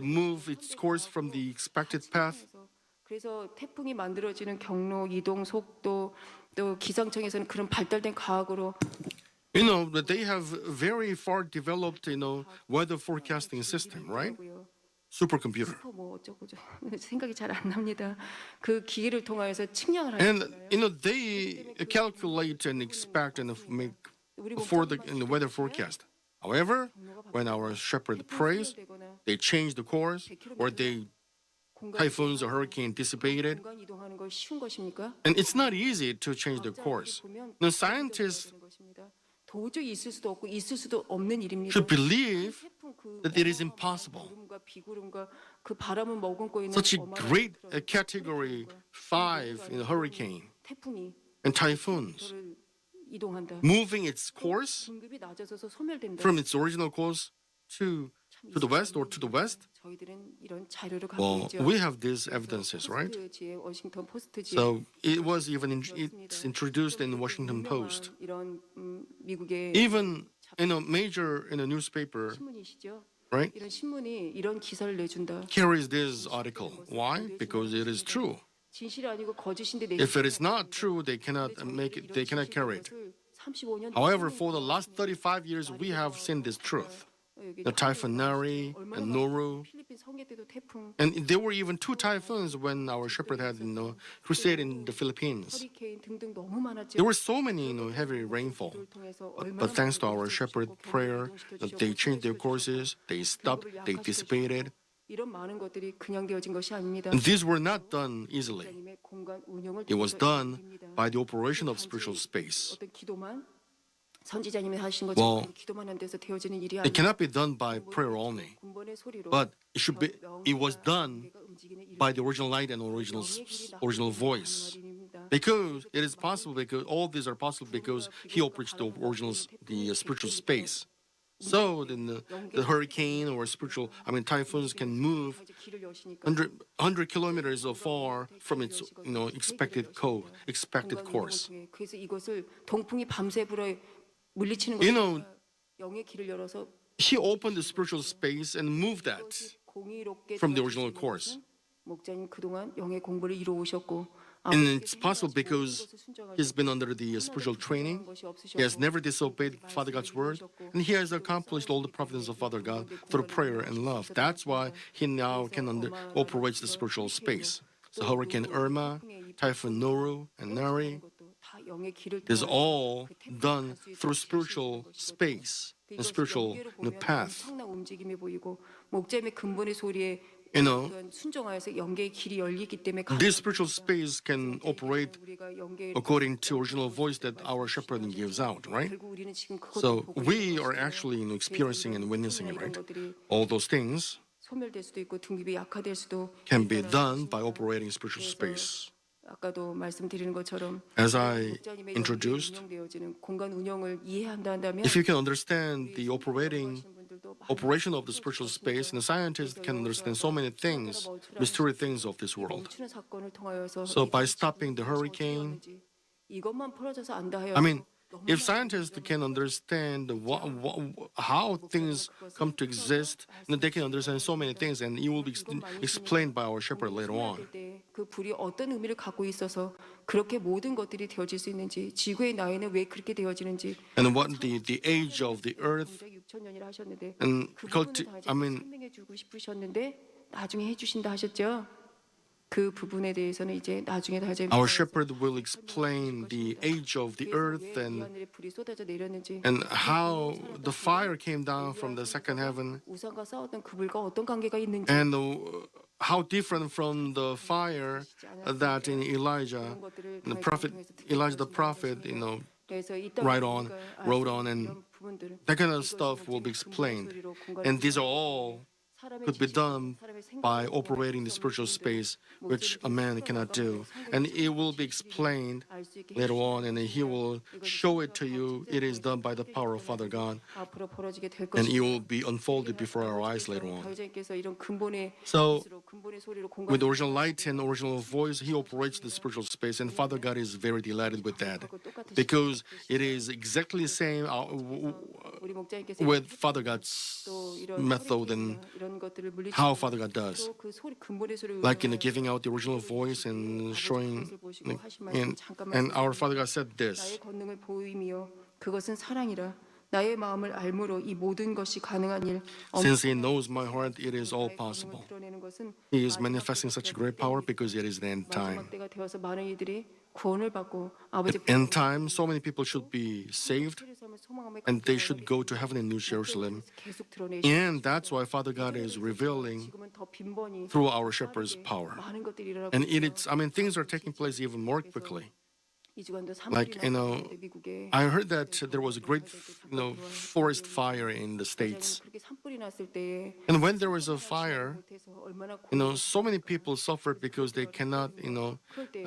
J: move its course from the expected path.
K: 그래서 태풍이 만들어지는 경로, 이동 속도 또 기상청에서는 그런 발달된 과학으로
J: That they have very far developed weather forecasting system, right? Supercomputer.
K: 뭐 어쩌고 생각이 잘 안 납니다. 그 기계를 통해서 측량을
J: And
K: 하잖아요.
J: they calculate and expect and make for the weather forecast. However, when our shepherd prays, they change the course, or typhoons or hurricane dissipated,
K: 공간 이동하는 거 쉬운 것입니까?
J: and it's not easy to change the course. The scientists
K: 도저히 있을 수도 없고 있을 수도 없는 일입니다.
J: should believe that it is impossible.
K: 구름과 비구름과 그 바람을 머금고 있는
J: Such a
K: 어마어마한
J: great
K: 그런
J: category 5 in a hurricane
K: 태풍이
J: and typhoons
K: 저를 이동한다.
J: moving its course
K: 등급이 낮아져서 소멸된다.
J: from its original course to the west or to the west.
K: 저희들은 이런 자료를 갖고
J: Well,
K: 있죠.
J: we have these evidences, right?
K: 포스트지에, 워싱턴 포스트지에
J: So it was even it's introduced in the Washington Post.
K: 이런 미국의
J: Even in a major newspaper,
K: 신문이시죠.
J: right,
K: 이런 신문이 이런 기사를 내준다.
J: carries this article. Why? Because it is true.
K: 진실이 아니고 거짓인데
J: If it is not true, they cannot make it. They cannot carry it.
K: 35년
J: However, for the last 35 years, we have seen this truth. The Typhoon Nari and Noru,
K: 필리핀 성계 때도 태풍,
J: and there were even 2 typhoons when our shepherd had crusade in the Philippines.
K: 허리케인 등등 너무 많았죠.
J: There were so many heavy rainfall. But thanks to our shepherd prayer, that they changed their courses, they stopped, they dissipated.
K: 이런 많은 것들이 그냥 되어진 것이 아닙니다.
J: And these were not done easily.
K: 하나님의 공간 운영을
J: It was
K: 통해서
J: done
K: 이루어집니다.
J: by the operation of spiritual space.
K: 어떤 기도만 선지자님이 하신
J: Well,
K: 것처럼 기도만 한 데서 되어지는 일이
J: It
K: 아니라
J: cannot be done by prayer only,
K: 군번의 소리로
J: but it was done by the original light and original voice. Because it is possible, because all these are possible because he operates the spiritual space. So then the hurricane or typhoons can move 100 kilometers far from its expected course.
K: 그래서 이것을 동풍이 밤새 불어 물리치는
J: You know,
K: 것입니다. 영의 길을 열어서
J: He opened the spiritual space and moved that
K: 공의롭게
J: from the original course.
K: 목자님 그동안 영의 공부를 이루어 오셨고
J: And it's possible because he's been under the spiritual training. He has never disobeyed Father God's word. And he has accomplished all the providence of Father God through prayer and love. That's why he now can operate the spiritual space. So Hurricane Irma, Typhoon Noru, and Nari is all done through spiritual space and spiritual path.
K: 움직임이 보이고 목자의 근본의 소리에
J: You know,
K: 순종하여서 영계의 길이 열리기 때문에
J: this spiritual space can operate according to original voice that our shepherd gives out, right?
K: 결국 우리는 지금
J: So we are actually experiencing and witnessing it, right? All those things
K: 소멸될 수도 있고 등급이 약화될 수도
J: can be done by operating spiritual space.
K: 아까도 말씀드리는 것처럼
J: As I
K: 목자님의
J: introduced,
K: 운영되어지는 공간 운영을 이해한다면
J: if you can understand the operation of the spiritual space, and the scientists can understand so many things, mysterious things of this world.
K: 멈추는 사건을 통하여서
J: So by stopping the hurricane,
K: 이것만 풀어져서 안다 하여
J: I mean, if scientists can understand how things come to exist, then they can understand so many things, and it will be explained by our shepherd later on.
K: 그 불이 어떤 의미를 갖고 있어서 그렇게 모든 것들이 되어질 수 있는지, 지구의 나이는 왜 그렇게 되어지는지,
J: And what the age of the earth
K: 6,000년이라 하셨는데
J: and
K: 그 부분을 다
J: I mean,
K: 설명해 주고 싶으셨는데 나중에 해주신다 하셨죠? 그 부분에 대해서는 이제 나중에 다
J: our shepherd will explain the age of the earth and
K: 하늘에 불이 쏟아져 내렸는지,
J: how the fire came down from the second heaven,
K: 우상과 싸웠던 그 불과 어떤 관계가 있는지,
J: and how different from the fire that in Elijah, the prophet Elijah the prophet,
K: 그래서
J: wrote on, and that kind of stuff will be explained. And these are all could be done by operating the spiritual space, which a man cannot do. And it will be explained later on, and he will show it to you. It is done by the power of Father God, and it will be unfolded before our eyes later on. So, with original light and original voice, he operates the spiritual space, and Father God is very delighted with that, because it is exactly the same with Father God's method and how Father God does, like in the giving out the original voice and showing, and our Father God said this.
K: 그것은 사랑이라. 나의 마음을 알므로 이 모든 것이 가능한 일.
J: Since He knows my heart, it is all possible. He is manifesting such great power because it is the end time.
K: 마지막 때가 되어서 많은 이들이 구원을 받고
J: At
K: 아버지
J: end time, so many people should be saved, and they should go to heaven in New Jerusalem.
K: 계속 드러내시고
J: And that's why Father God is revealing
K: 지금은 더 빈번히
J: through our shepherd's power.
K: 많은 것들이 일어나고
J: And things are taking place even more quickly.
K: 이 주간도
J: Like,
K: 미국에
J: I heard that there was a great, forest fire in the States.
K: 그렇게 산불이 났을 때
J: And when there was a fire,
K: 못해서 얼마나
J: so many people suffered because they cannot,
K: 그럴 때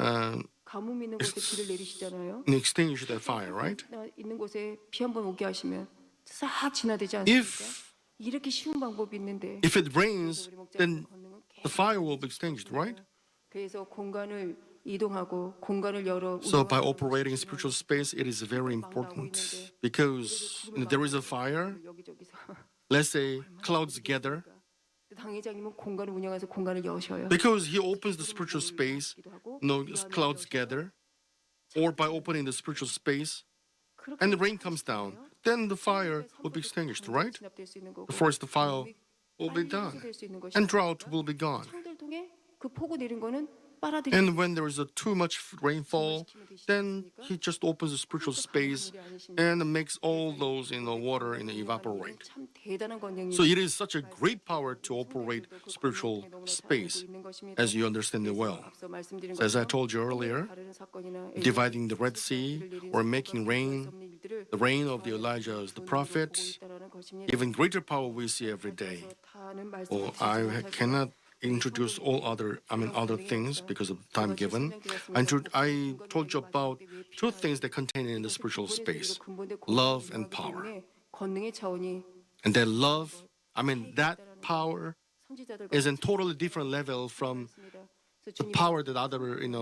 K: 가뭄 있는 곳에 비를 내리시잖아요.
J: extinguish that fire, right?
K: 있는 곳에 비 한 번 오게 하시면 싹 진화되지 않습니까? 이렇게 쉬운 방법이 있는데
J: If it rains, then the fire will be extinguished, right?
K: 그래서 공간을 이동하고 공간을 열어
J: So by operating spiritual space, it is very important because there is a fire.
K: 여기저기서
J: Let's say clouds gather
K: 당회장님은 공간을 운영해서 공간을 여셔요.
J: because he opens the spiritual space. Clouds gather, or by opening the spiritual space, and the rain comes down. Then the fire will be extinguished, right? The forest fire will be done, and drought will be gone.
K: 창들 통해 그 폭우 내린 거는 빨아들이.
J: And when there is too much rainfall, then he just opens the spiritual space and makes all those water evaporate.
K: 참 대단한 권능이.
J: So it is such a great power to operate spiritual space, as you understand it well. So as I told you earlier, dividing the Red Sea or making rain, the rain of the Elijah as the prophet, even greater power we see every day. Well, I cannot introduce all other things because of the time given. I told you about two things that contain in the spiritual space: love and power.
K: 권능의 차원이
J: And that love, that power is in totally different level from the power that other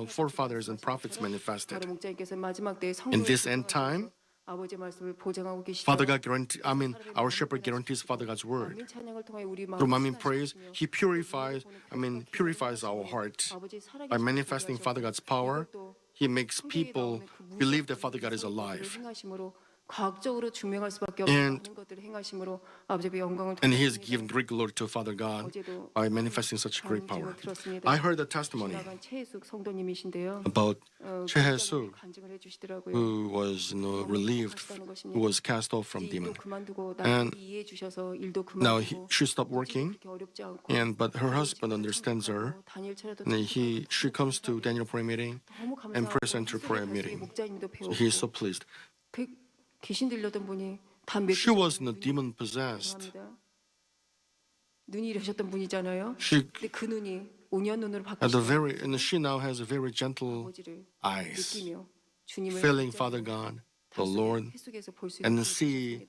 J: forefathers and prophets manifested.
K: 목자님께서 마지막 때에
J: In this end time,
K: 아버지의 말씀을 보장하고 계시죠.
J: Father God our shepherd guarantees Father God's word.
K: 찬양을 통해 우리 마음
J: Through Mamin praise, He purifies our heart. By manifesting Father God's power, He makes people believe that Father God is alive.
K: 과학적으로 증명할 수밖에 없는
J: And-
K: 많은 것들을 행하심으로 아버지의 영광을
J: And he has
K: 돌립니다.
J: given great glory to Father God
K: 어제도
J: by manifesting such great power.
K: 들었습니다.
J: I heard a testimony
K: 지나간 최혜숙 성도님이신데요.
J: about Choi
K: 목사님이
J: Hae-suk,
K: 간증을 해주시더라고요.
J: who was relieved, who was cast off from
K: 이제 일도
J: demon.
K: 그만두고
J: And
K: 남편이 이해해 주셔서 일도
J: Now
K: 그만두고
J: she stopped working,
K: 그렇게 어렵지 않고
J: but her husband understands her.
K: 다니엘 철야도
J: And she comes to Daniel prayer meeting
K: 너무
J: and
K: 감사하고
J: prayer center prayer meeting.
K: 목자님도
J: So
K: 배우고
J: he is so pleased.
K: 그 귀신 들렸던 분이 단
J: She was demon possessed.
K: 눈이 이러셨던 분이잖아요.
J: She
K: 근데 그 눈이 온유한 눈으로
J: had a
K: 바뀌시고
J: very, and she now has a very gentle
K: 아버지를
J: eyes,
K: 느끼며 주님을
J: feeling Father God, the Lord,
K: 햇속에서 볼 수
J: and
K: 있는
J: see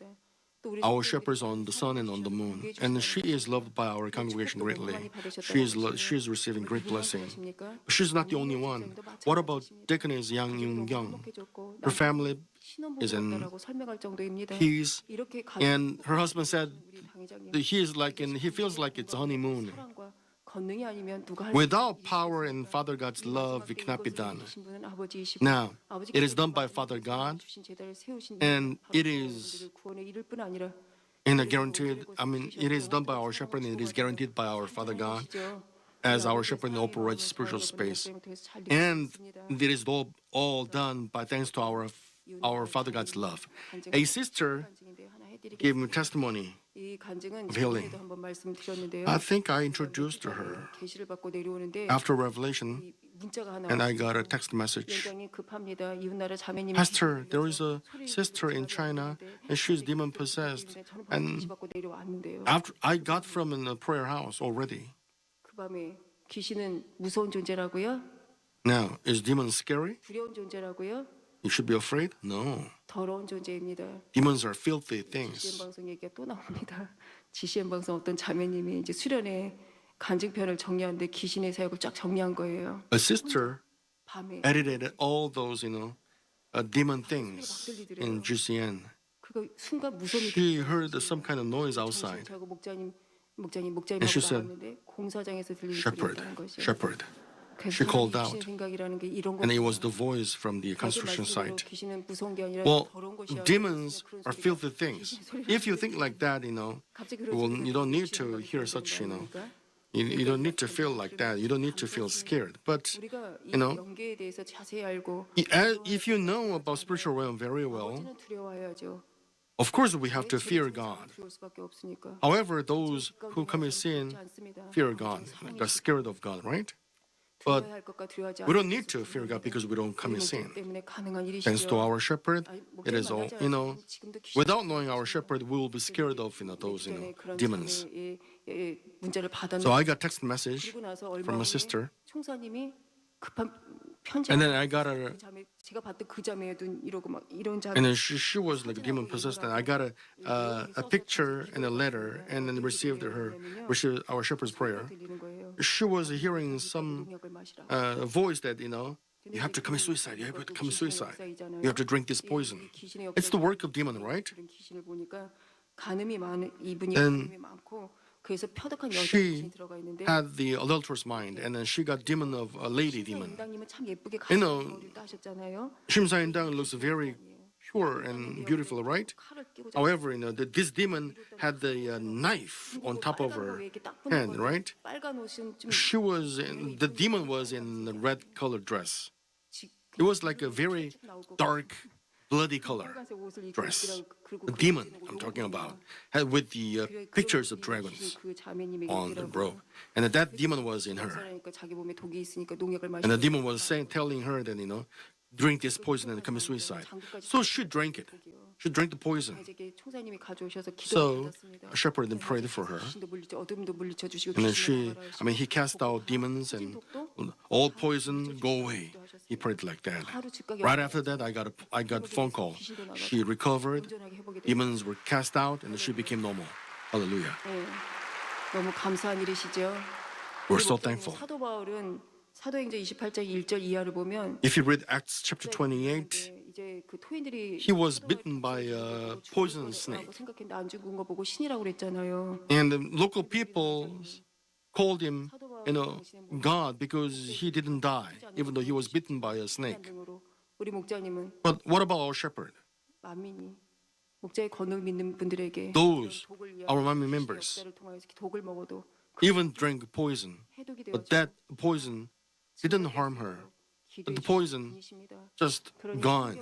J: our shepherds on the sun and on the moon. And she is loved by our congregation greatly. She is receiving great blessing. But she's not the only one. What about Deaconess Yang Yoon-kyung? Her family is in peace, and her husband said that he feels like it's honeymoon. Without power and Father God's love, it cannot be done. Now, it is done by Father God, and it is guaranteed. It is done by our shepherd, and it is guaranteed by our Father God, as our shepherd operates spiritual space. And it is all done by thanks to our Father God's love. A sister gave me testimony of healing. I think I introduced her after Revelation, and I got a text message. Pastor, there is a sister in China, and she's demon possessed. And after I got from in the prayer house already.
K: 그 밤에 귀신은 무서운 존재라고요?
J: Now, is demon scary?
K: 두려운 존재라고요?
J: You should be afraid? No.
K: 더러운 존재입니다.
J: Demons are filthy
K: GCN
J: things.
K: 방송 얘기가 또 나옵니다. GCN 방송 어떤 자매님이 이제 수련회 간증편을 정리하는데 귀신의 사역을 쫙 정리한 거예요.
J: A sister
K: 밤에
J: edited all those, demon things in GCN.
K: 그거 순간 무서움이
J: She heard some kind of noise outside.
K: 저하고 목자님하고
J: And she said,
K: 나왔는데 공사장에서 들리는
J: Shepherd,
K: 소리였다는 것이요.
J: shepherd.
K: 그래서
J: She called
K: 귀신
J: out.
K: 생각이라는 게 이런
J: And it was
K: 거구나.
J: the voice from the construction site.
K: 귀신은 무서운 게 아니라
J: Well,
K: 더러운 것이야.
J: demons
K: 그런
J: are
K: 소리가
J: filthy things. If you think like that,
K: 갑자기 그런 소리가
J: you don't need
K: 귀신이
J: to hear
K: 나오는
J: such,
K: 거니까.
J: you don't need to feel like that. You don't need to feel scared. But,
K: 우리가 이
J: you know,
K: 영계에 대해서 자세히 알고
J: if you know about spiritual realm very well,
K: 아버지는 두려워해야죠.
J: of course we have to fear God.
K: 두려울 수밖에 없으니까.
J: However, those who commit sin fear God, are scared of God, right? But
K: 두려워야 할 것과 두려워하지
J: we
K: 않을
J: don't need to fear God because we don't commit sin.
K: 때문에 가능한
J: Thanks to
K: 일이시죠.
J: our shepherd, it is all, without knowing our shepherd, we will be scared of, those, demons.
K: 문자를 받았는데
J: So I got text message
K: 그리고 나서 얼마
J: from a
K: 후에
J: sister,
K: 총사님이 급한 편지
J: and then I got a,
K: 그 자매, 제가 봤던 그 자매의 눈 이러고 막 이런 자매
J: and then she was like demon possessed, and I got a picture and a letter, and then received our shepherd's prayer.
K: 들리는 거예요.
J: She was hearing some
K: 농약을 마시라.
J: voice that, you have to commit suicide, you have to commit suicide, you have to drink this poison.
K: 귀신의
J: It's the work of demon, right?
K: 그런 귀신을 보니까 간음이 많은 이분이
J: Then
K: 간음이 많고 그래서 표독한 여자
J: she
K: 귀신이 들어가 있는데
J: had the adulterous mind, and then she got demon of a lady demon.
K: 임당님은 참 예쁘게
J: You know,
K: 머리를 따셨잖아요.
J: Shimsa Indang looks very pure and beautiful, right?
K: 칼을 끼고
J: However, this demon had the knife on top of her hand, right?
K: 빨간 옷은 좀
J: The demon was in a red colored dress. It was like a very dark, bloody color
K: 빨간색 옷을 입고
J: dress.
K: 있으라고 그리고
J: The demon I'm talking about, with the pictures of dragons
K: 그 자매님에게
J: on the
K: 얘기라고.
J: robe, and that demon was in her.
K: 그러니까 자기 몸에 독이 있으니까 농약을
J: And the
K: 마시고
J: demon was telling her that, drink this poison and commit suicide. So she drank it. She drank the poison.
K: 이제 총사님이 가져오셔서
J: So
K: 기도를
J: a shepherd then prayed for her.
K: 귀신도 물리쳐 어둠도 물리쳐 주시고
J: And then
K: 귀신을 나가라
J: he cast out demons and all poison go away. He prayed like that. Right after that, I got a phone call. She recovered. Demons were cast out, and she became normal. Hallelujah.
K: 네, 너무 감사한 일이시죠.
J: We're so
K: 그리고
J: thankful.
K: 사도 바울은 사도행전 28장 1절 이하를 보면
J: If you read Acts chapter 28,
K: 이제 그 토인들이
J: he was bitten by a poisonous snake.
K: 생각했는데 안 죽은 거 보고 신이라고 그랬잖아요.
J: And the local people called him, God, because he didn't die, even though he was bitten by a snake.
K: 우리 목자님은
J: But what about our shepherd?
K: 만민이 목자의 권능을 믿는 분들에게
J: Those,
K: 독을 위하여
J: our Manmin members,
K: 역사를 통하여서 독을 먹어도
J: even drank poison,
K: 해독이
J: but
K: 되어서
J: that poison didn't harm her. But the poison just gone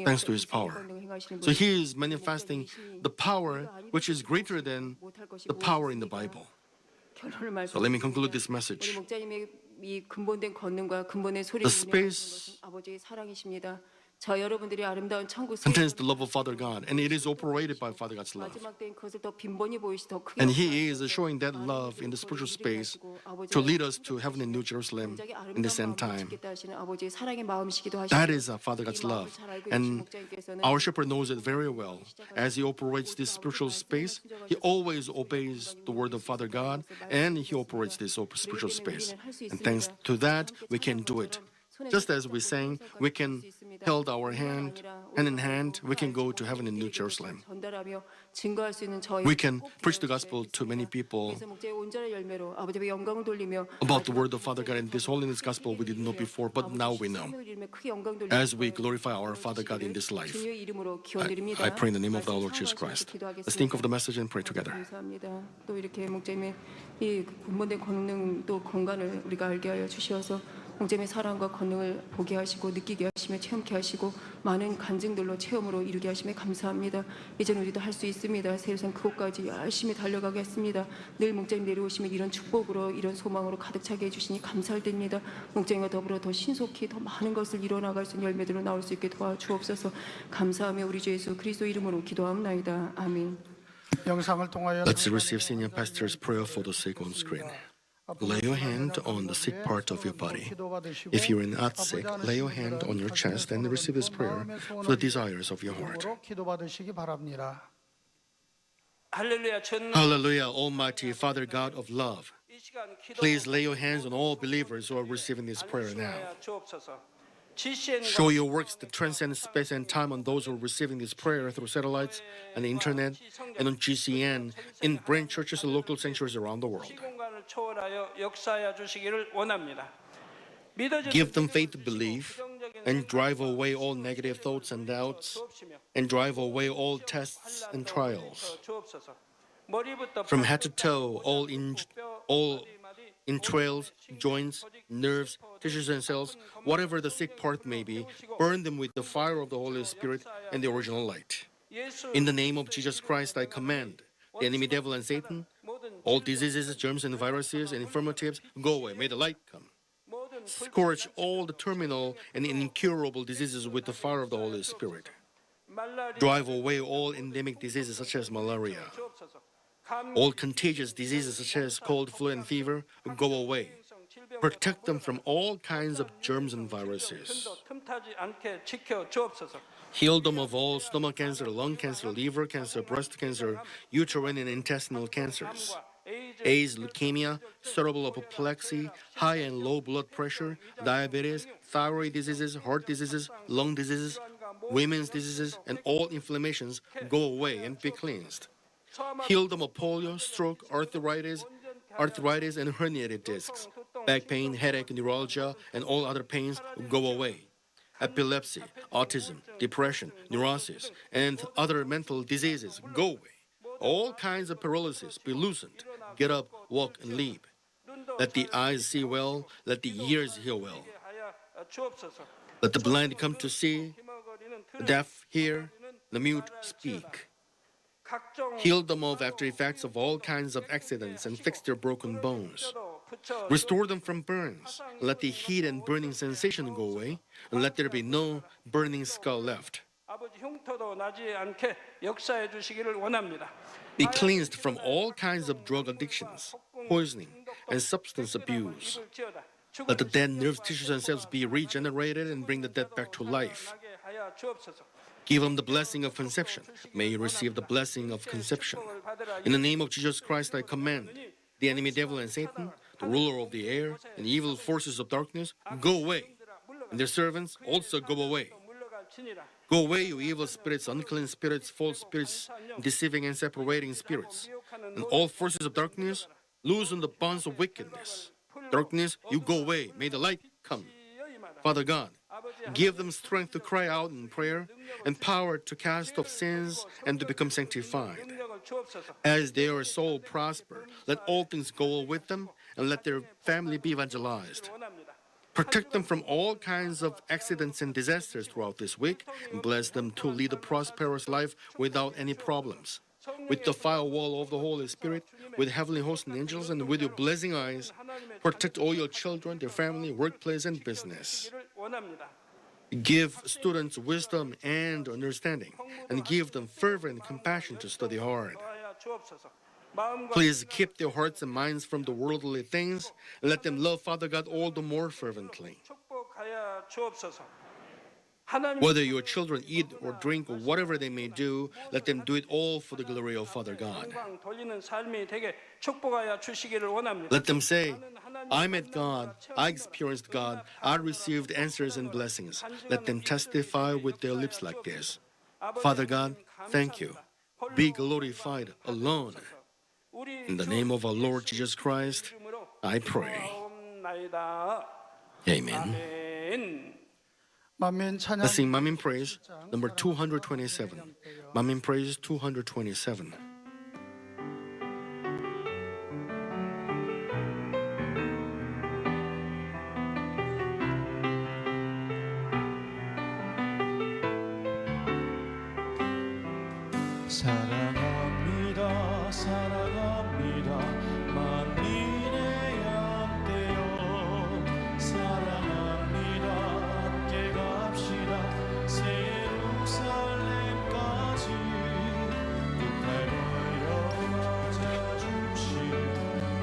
J: thanks to his power. So he is manifesting the power which is greater than the power in the Bible. So let me conclude this
K: 우리
J: message.
K: 목자님의 이 근본된 권능과 근본의 소리를
J: The space
K: 아버지의 사랑이십니다. 저 여러분들이 아름다운 천국
J: contains the love of Father God, and it is operated by Father God's love.
K: 마지막 때는 그것을 더 빈번히 보이시 더 크게
J: And He is showing that love in the spiritual space to lead us to heaven in New Jerusalem in this end time.
K: 아버지의 사랑의 마음이시기도 하시고
J: That is Father God's love. And our shepherd knows it very well. As he operates this spiritual space, he always obeys the word of Father God, and he operates this spiritual space. And thanks to that, we can do it. Just as we sang, we can hold our hand in hand, we can go to heaven in New Jerusalem.
K: 전달하며 증거할 수 있는 저희
J: We can preach the gospel to many people
K: 그래서 목자의 온전한 열매로 아버지의 영광을 돌리며
J: about the word of Father God and this holiness gospel we didn't know before, but now we know. As we glorify our Father God in this life,
K: 주님의 이름으로 기원드립니다.
J: I pray in the name of the Lord Jesus Christ. Let's think of the message and pray together.
K: 감사합니다. 또 이렇게 목자님의 이 근본된 권능 또 건강을 우리가 알게 하여 주시어서 목자님의 사랑과 권능을 보게 하시고 느끼게 하시며 체험케 하시고 많은 간증들로 체험으로 이루게 하시며 감사합니다. 이제는 우리도 할 수 있습니다. 세상 그곳까지 열심히 달려가겠습니다. 늘 목자님 내려오시면 이런 축복으로 이런 소망으로 가득 차게 해주시니 감사할 때입니다. 목자님과 더불어 더 신속히 더 많은 것을 이뤄나갈 수 있는 열매들로 나올 수 있게 도와주옵소서. 감사하며 우리 주 예수 그리스도 이름으로 기도합나이다. 아멘.
L: 영상을 통하여
J: Let's receive Senior Pastor's prayer for the sick on screen. Lay your hand on the sick part of your body. If you are not sick, lay your hand on your chest and receive this prayer for the desires of your heart.
L: 기도받으시기 바랍니다.
E: 할렐루야 전
J: Hallelujah, Almighty Father God of love. Please lay your hands on all believers who are receiving this prayer now.
E: 주옵소서.
J: Show your works that transcend space and time on those who are receiving this prayer through satellites and the internet and on GCN in branch churches and local sanctuaries around the world.
E: 시공간을 초월하여 역사하여 주시기를 원합니다.
J: Give them faith to believe and drive away all negative thoughts and doubts and drive away all tests and trials. From head to toe, all entrails, joints, nerves, tissues and cells, whatever the sick part may be, burn them with the fire of the Holy Spirit and the original light. In the name of Jesus Christ, I command the enemy devil and Satan, all diseases, germs and viruses and infirmities, go away. May the light come. Scorch all the terminal and incurable diseases with the fire of the Holy Spirit. Drive away all endemic diseases such as malaria. All contagious diseases such as cold, flu, and fever go away. Protect them from all kinds of germs and viruses.
E: 틈타지 않게 지켜 주옵소서.
J: Heal them of all stomach cancer, lung cancer, liver cancer, breast cancer, uterine and intestinal cancers, AIDS, leukemia, cerebral apoplexy, high and low blood pressure, diabetes, thyroid diseases, heart diseases, lung diseases, women's diseases, and all inflammations go away and be cleansed. Heal them of polio, stroke, arthritis and herniated discs, back pain, headache, neuralgia, and all other pains go away. Epilepsy, autism, depression, neurosis, and other mental diseases go away. All kinds of paralysis be loosened. Get up, walk, and leap. Let the eyes see well, let the ears hear well. Let the blind come to see, the deaf hear, the mute speak. Heal them of after effects of all kinds of accidents and fix their broken bones. Restore them from burns. Let the heat and burning sensation go away, and let there be no burning skull left.
E: 아버지 흉터도 나지 않게 역사해 주시기를 원합니다.
J: Be cleansed from all kinds of drug addictions, poisoning, and substance abuse. Let the dead nerves, tissues, and cells be regenerated and bring the dead back to life. Give them the blessing of conception. May you receive the blessing of conception. In the name of Jesus Christ, I command the enemy devil and Satan, the ruler of the air, and evil forces of darkness, go away. And their servants also go away. Go away, you evil spirits, unclean spirits, false spirits, deceiving and separating spirits, and all forces of darkness, loosen the bonds of wickedness. Darkness, you go away. May the light come. Father God, Give them strength to cry out in prayer and power to cast off sins and to become sanctified. As their soul prosper, let all things go well with them and let their family be evangelized. Protect them from all kinds of accidents and disasters throughout this week and bless them to lead a prosperous life without any problems. With the firewall of the Holy Spirit, with heavenly hosts and angels, and with your blessing eyes, protect all your children, their family, workplace, and business. Give students wisdom and understanding, and give them fervor and compassion to study hard. Please keep their hearts and minds from the worldly things, and let them love Father God all the more fervently. Whether your children eat or drink or whatever they may do, let them do it all for the glory of Father God. Let them say, I met God, I experienced God, I received answers and blessings. Let them testify with their lips like this. Father God, thank you. Be glorified alone. In the name of our Lord Jesus Christ, I pray. Amen. Let's sing Manmin Praise number 227. Manmin Praise 227.
M: 사랑합니다 사랑합니다 만민의 양떼여 사랑합니다 함께 갑시다 새 예루살렘까지 끝날 걸려 맞아주신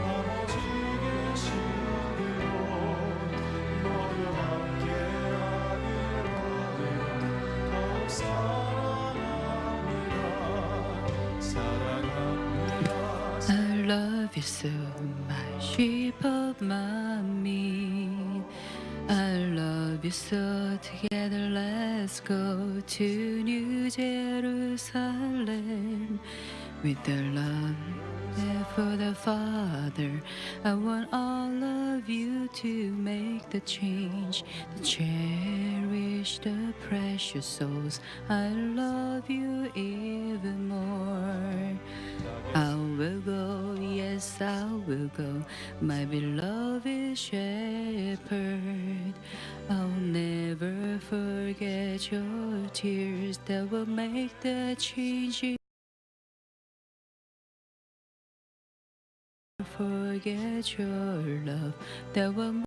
M: 아버지 계신 그곳 모두 함께하길 원해요 더욱
I: I love you so, my sheep of mommy. I love you so. Together, let's go to New Jerusalem with the love for the Father. I want all of you to make the change, to cherish the precious souls. I love you even more. I will go, yes, I will go, my beloved shepherd. I'll never forget your tears that will make the change. Forget your love that will